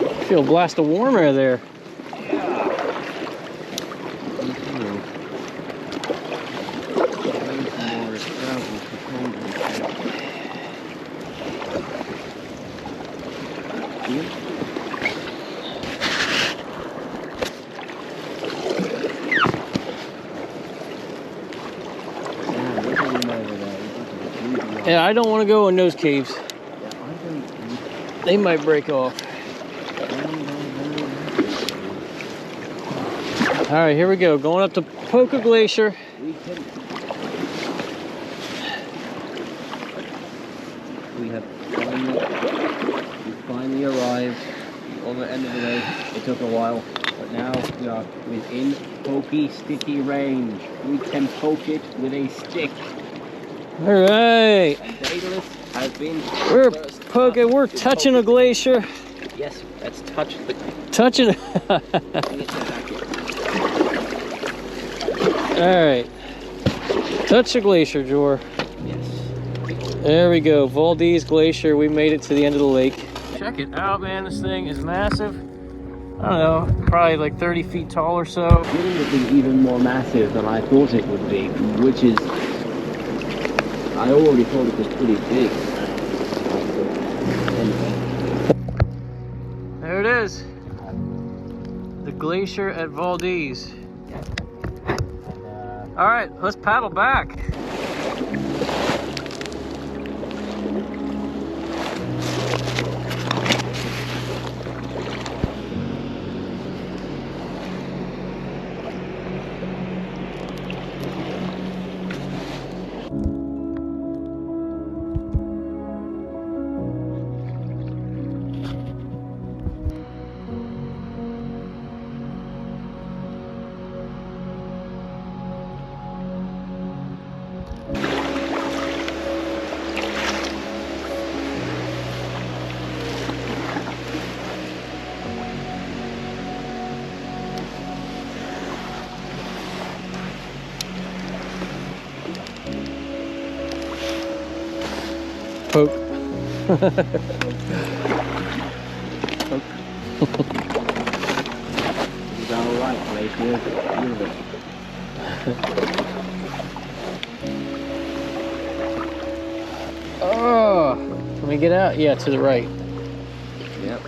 I feel a blast of warm air there. Yeah, I don't want to go in those caves. They might break off. All right, here we go. Going up to Poca Glacier. We finally arrived. On the end of the day, it took a while, but now we are within pokey sticky range. We can poke it with a stick. All right. Daedalus has been We're touching a glacier. Yes, let's touch the Touching it. All right. Touch the glacier, Jor. Yes. There we go. Valdez Glacier. We made it to the end of the lake. Check it out, man. This thing is massive. I don't know, probably like 30 feet tall or so. Getting to be even more massive than I thought it would be, which is, I already thought it was pretty big. Anyway. There it is. The glacier at Valdez. All right, let's paddle back. Poke. Is that alright, Glacier? Oh, can we get out? Yeah, to the right. Yep.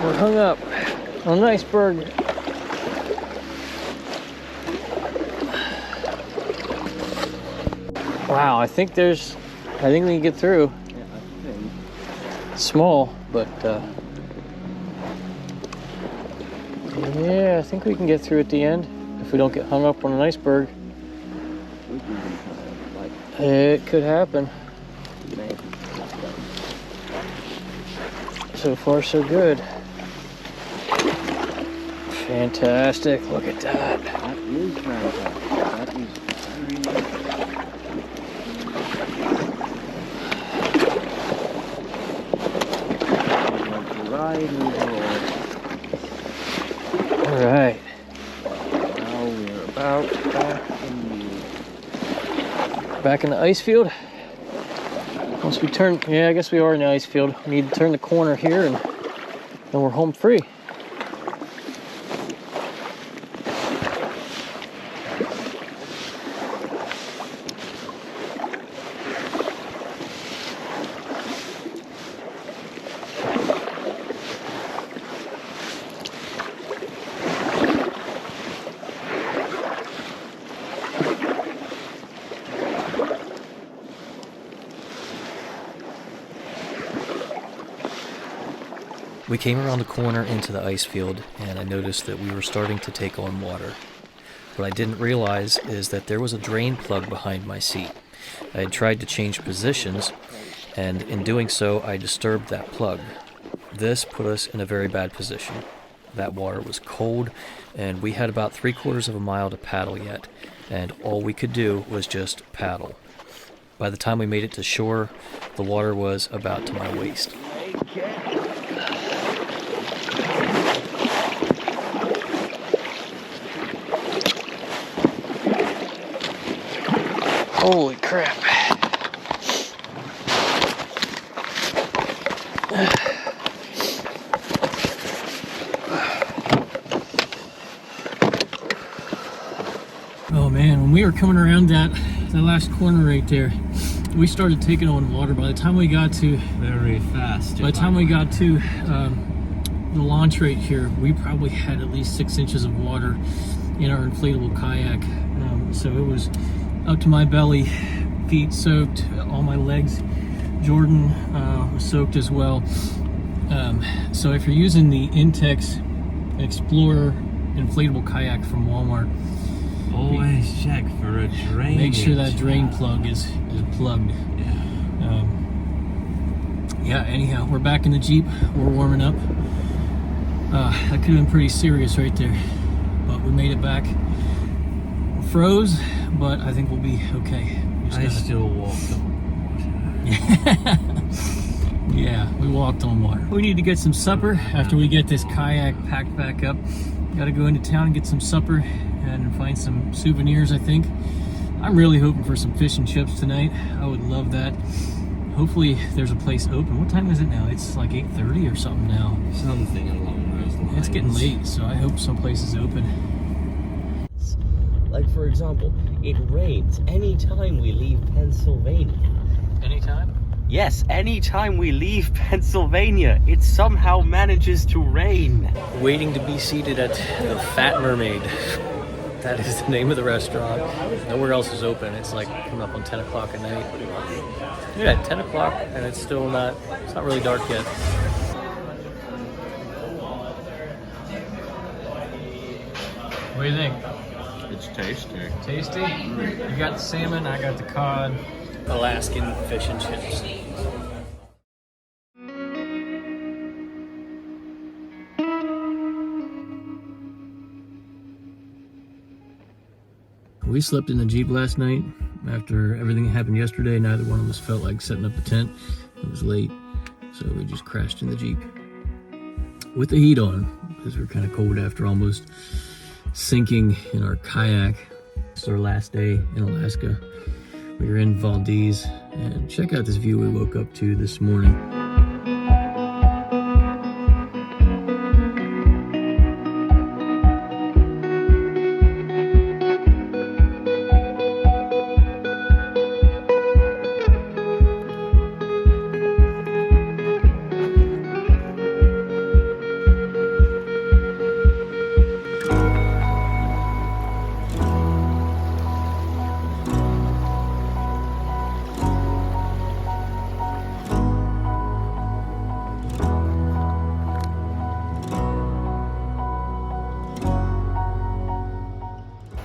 We're hung up on an iceberg. Wow, I think we can get through. Yeah, I think. Small, but yeah, I think we can get through at the end if we don't get hung up on an iceberg. We can be like, It could happen. maybe. So far, so good. Fantastic. Look at that. That is fantastic. That is very nice. All right. Now we're about Back in the ice field. Once we turn, yeah, I guess we are in the ice field. We need to turn the corner here and then we're home free. We came around the corner into the ice field, and I noticed that we were starting to take on water. What I didn't realize is that there was a drain plug behind my seat. I had tried to change positions, and in doing so, I disturbed that plug. This put us in a very bad position. That water was cold, and we had about 3/4 of a mile to paddle yet, and all we could do was just paddle. By the time we made it to shore, the water was about to my waist. Holy crap. Oh man, when we were coming around that last corner right there, we started taking on water. By the time we got to Very fast. the launch right here, we probably had at least 6 inches of water in our inflatable kayak. So it was up to my belly, feet soaked, all my legs. Jordan was soaked as well. So if you're using the Intex Explorer inflatable kayak from Walmart, Always check for a drain. make sure that drain plug is plugged. Yeah, anyhow, we're back in the Jeep. We're warming up. That could have been pretty serious right there, but we made it back. Froze, but I think we'll be okay. I still walked on Yeah, we walked on water. We need to get some supper after we get this kayak packed back up. Gotta go into town and get some supper and find some souvenirs, I think. I'm really hoping for some fish and chips tonight. I would love that. Hopefully there's a place open. What time is it now? It's like 8:30 or something now. something along those lines. It's getting late, so I hope some place is open. Like, for example, it rains anytime we leave Pennsylvania. Anytime? Yes, anytime we leave Pennsylvania, it somehow manages to rain. Waiting to be seated at the Fat Mermaid. That is the name of the restaurant. Nowhere else is open. It's like coming up on 10 o'clock at night. Yeah, 10 o'clock, and it's still not, it's not really dark yet. What do you think? It's tasty. Tasty? You got the salmon, I got the cod. Alaskan fish and chips. We slept in the Jeep last night. After everything that happened yesterday, neither one of us felt like setting up a tent. It was late, so we just crashed in the Jeep with the heat on, because we're kind of cold after almost sinking in our kayak. It's our last day in Alaska. We were in Valdez, and check out this view we woke up to this morning.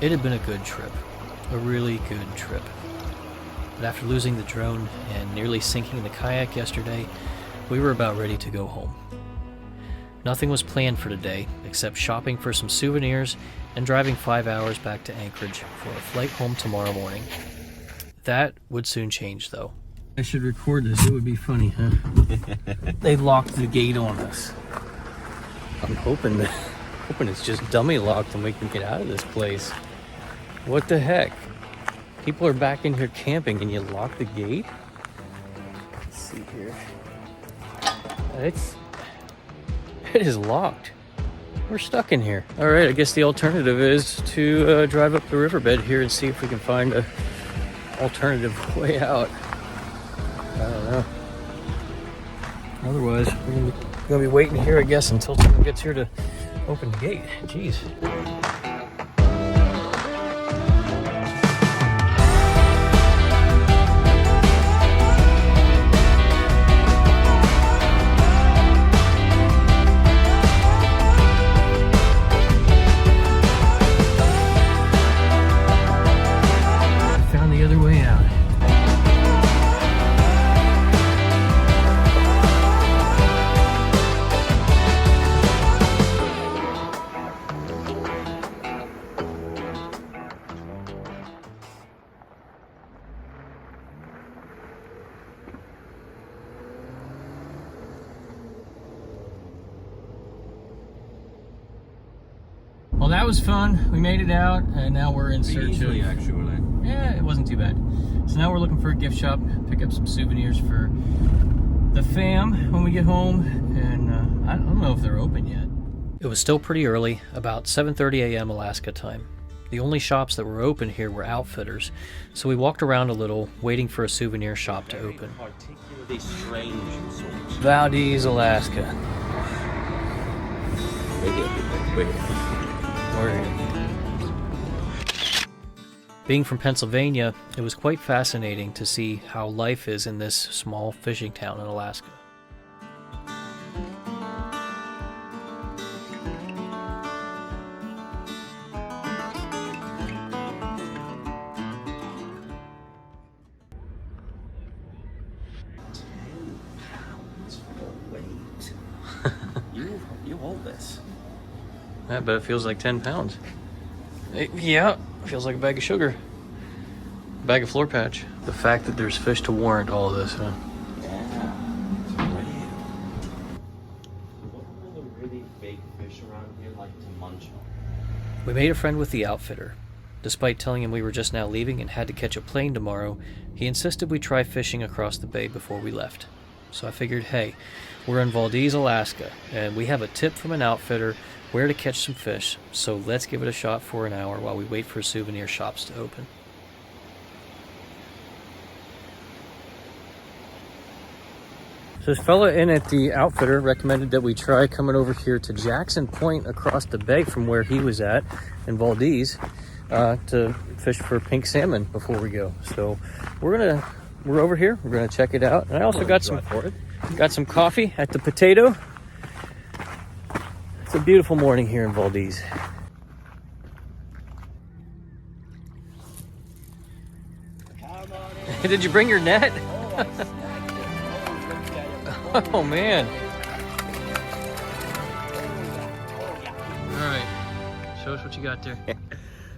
It had been a good trip, a really good trip. But after losing the drone and nearly sinking the kayak yesterday, we were about ready to go home. Nothing was planned for today except shopping for some souvenirs and driving 5 hours back to Anchorage for a flight home tomorrow morning. That would soon change, though. I should record this. It would be funny, huh? They locked the gate on us. I'm hoping it's just dummy locked and we can get out of this place. What the heck? People are back in here camping and you lock the gate? Let's see here. It is locked. We're stuck in here. All right, I guess the alternative is to drive up the riverbed here and see if we can find a alternative way out. I don't know. Otherwise, we're gonna be waiting here, I guess, until someone gets here to open the gate. Jeez. that was fun. We made it out, and now we're in search of... actually. Yeah, it wasn't too bad. So now we're looking for a gift shop, pick up some souvenirs for the fam when we get home, and I don't know if they're open yet. It was still pretty early, about 7:30 a.m. Alaska time. The only shops that were open here were outfitters, so we walked around a little, waiting for a souvenir shop to open. Particularly strange sorts. Valdez, Alaska. Wait. We're here. Being from Pennsylvania, it was quite fascinating to see how life is in this small fishing town in Alaska. You hold this. I bet it feels like 10 pounds. Yeah, feels like a bag of sugar. A bag of floor patch. The fact that there's fish to warrant all of this, huh? Yeah, it's great. What are all the really big fish around here like to munch on? We made a friend with the outfitter. Despite telling him we were just now leaving and had to catch a plane tomorrow, he insisted we try fishing across the bay before we left. So I figured, hey, we're in Valdez, Alaska, and we have a tip from an outfitter where to catch some fish, so let's give it a shot for an hour while we wait for souvenir shops to open. So this fella in at the outfitter recommended that we try coming over here to Jackson Point across the bay from where he was at in Valdez to fish for pink salmon before we go. So we're over here, we're gonna check it out. And I also got some coffee at the Potato. It's a beautiful morning here in Valdez. Did you bring your net? Oh man. All right, show us what you got there.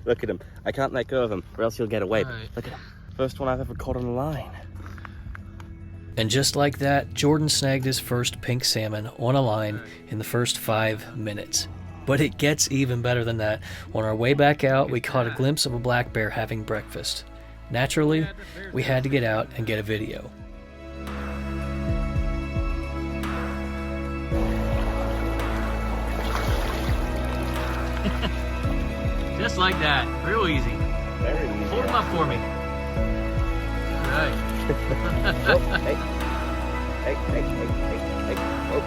Look at him. I can't let go of him or else he'll get away. All right. Look at him. First one I've ever caught on a line. And just like that, Jordan snagged his first pink salmon on a line in the first 5 minutes. But it gets even better than that. On our way back out, we caught a glimpse of a black bear having breakfast. Naturally, we had to get out and get a video. Just like that, real easy. Very easy. Hold them up for me. All right. Oh, hey. Oh,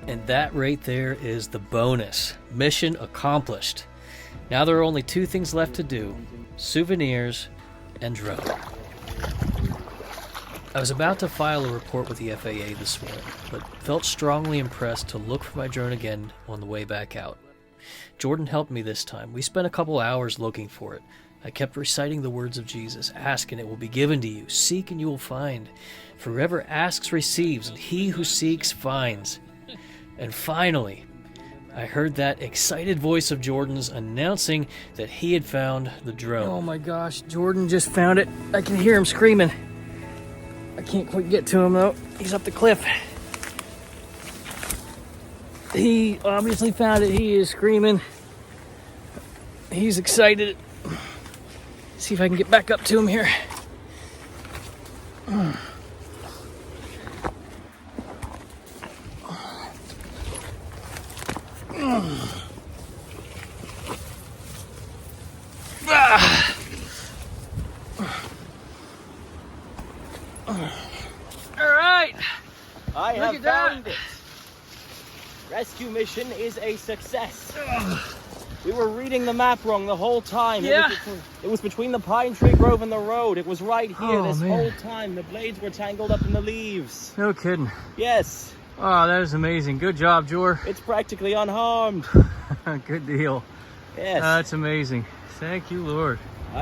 hey. And that right there is the bonus. Mission accomplished. Now there are only two things left to do: souvenirs and drone. I was about to file a report with the FAA this morning, but felt strongly impressed to look for my drone again on the way back out. Jordan helped me this time. We spent a couple hours looking for it. I kept reciting the words of Jesus: ask and it will be given to you, seek and you will find. For whoever asks receives, and he who seeks finds. And finally, I heard that excited voice of Jordan's announcing that he had found the drone. Oh my gosh, Jordan just found it. I can hear him screaming. I can't quite get to him though. He's up the cliff. He obviously found it. He is screaming. He's excited. See if I can get back up to him here. All right. I Look have at that. found it. Rescue mission is a success. We were reading the map wrong the whole time. Yeah. It was between the pine tree grove and the road. It was right here Oh, this man. whole time. The blades were tangled up in the leaves. No kidding. Yes, Oh, that is amazing. Good job, Jor. it's practically unharmed. Good deal. Yes. That's amazing. Thank you, Lord. So,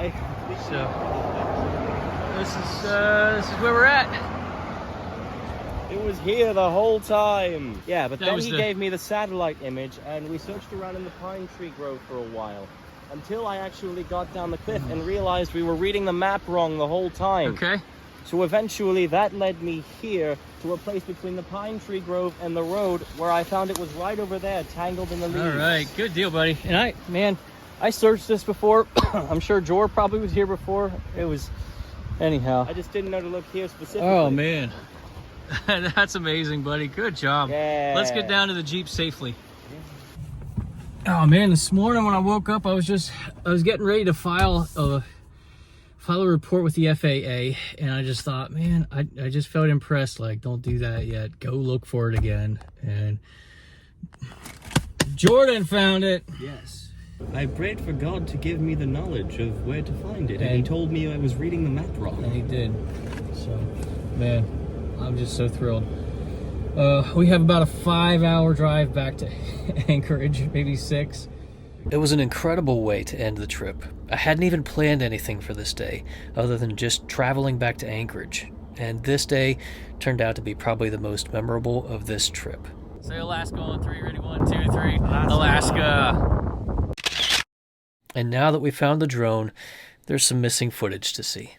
This is where we're at. it was here the whole time. Yeah, but That then was he the- gave me the satellite image and we searched around in the pine tree grove for a while. Until I actually got down the cliff and realized we were reading the map wrong the whole time. Okay. So eventually that led me here to a place between the pine tree grove and the road where I found it was right over there, tangled in the leaves. All right, good deal, buddy. And I searched this before. I'm sure Jor probably was here before. It was, anyhow. I just didn't know to look here specifically. Oh, man. That's amazing, buddy. Good job. Yeah. Let's get down to the Jeep safely. Oh, man, this morning when I woke up, I was getting ready to file a report with the FAA, and I just thought, man, I just felt impressed. Like, don't do that yet. Go look for it again. And Jordan found it. Yes. I prayed for God to give me the knowledge of where to find it, and he told me I was reading the map wrong. And he did. So, man, I'm just so thrilled. We have about a 5-hour drive back to Anchorage, maybe 6. It was an incredible way to end the trip. I hadn't even planned anything for this day, other than just traveling back to Anchorage. And this day turned out to be probably the most memorable of this trip. Say Alaska on 3, ready, 1, 2, 3. Alaska. And now that we found the drone, there's some missing footage to see.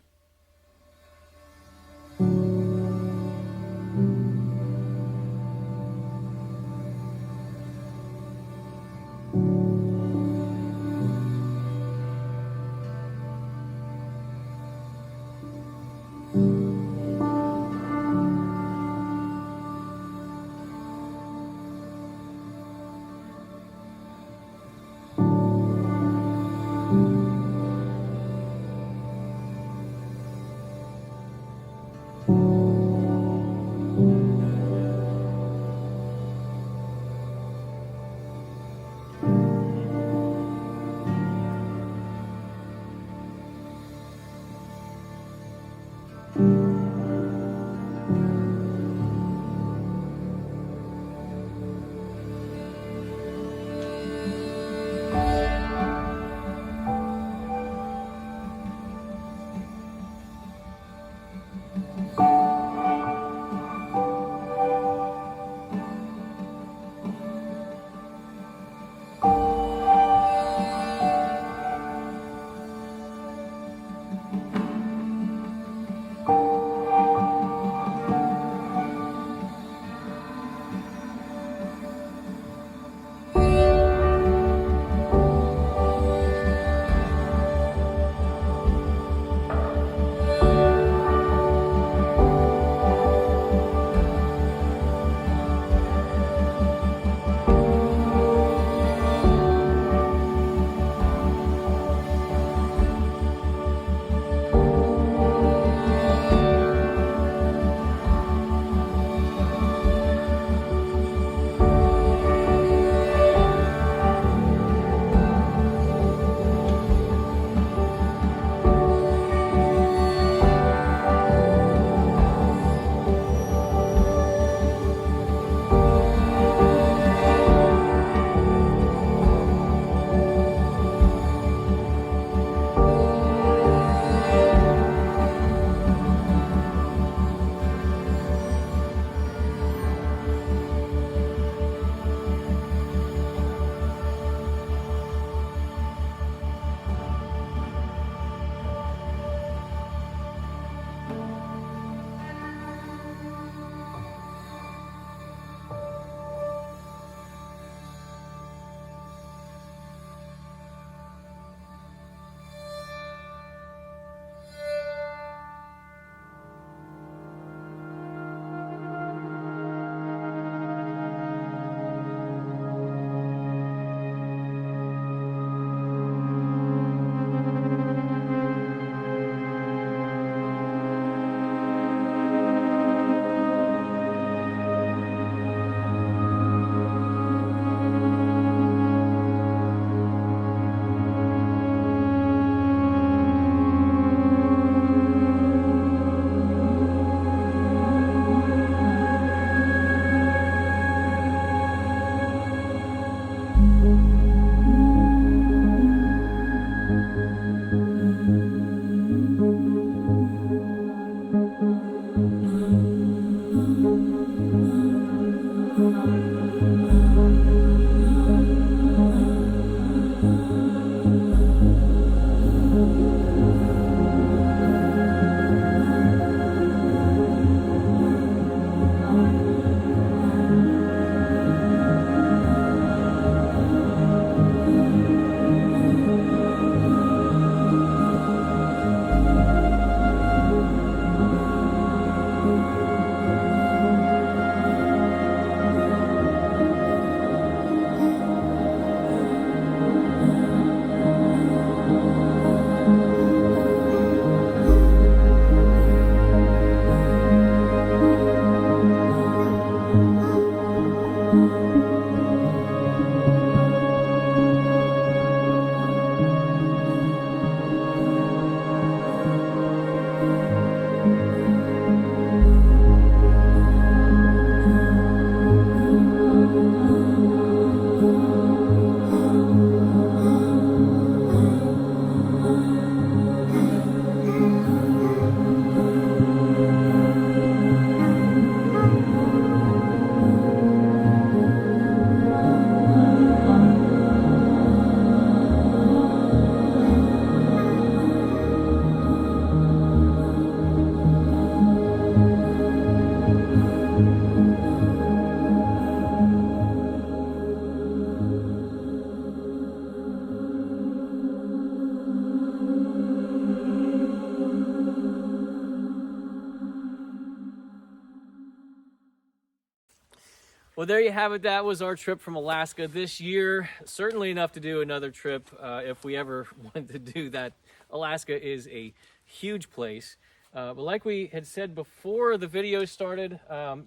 Well, there you have it. That was our trip from Alaska this year. Certainly enough to do another trip if we ever wanted to do that. Alaska is a huge place. But like we had said before the video started,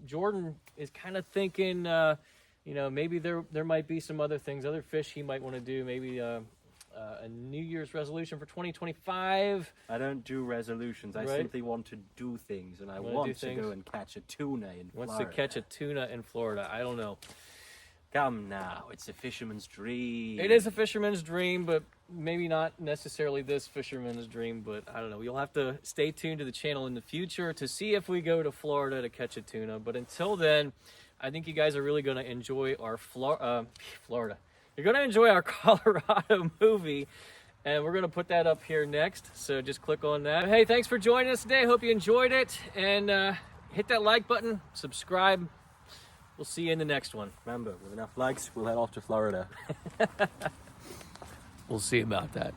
Jordan is kind of thinking, you know, maybe there might be some other things, other fish he might want to do. Maybe a New Year's resolution for 2025. I don't do resolutions. I Right. simply want to do things, and I want to go and catch a tuna in Florida. Wants to catch a tuna in Florida. I don't know. Come now, it's a fisherman's dream. It is a fisherman's dream, but maybe not necessarily this fisherman's dream. But I don't know. You'll have to stay tuned to the channel in the future to see if we go to Florida to catch a tuna. But until then, I think you guys are really going to enjoy our Florida. You're going to enjoy our Colorado movie, and we're going to put that up here next. So just click on that. Hey, thanks for joining us today. Hope you enjoyed it, and hit that like button, subscribe. We'll see you in the next one. Remember, with enough likes, we'll head off to Florida. We'll see about that.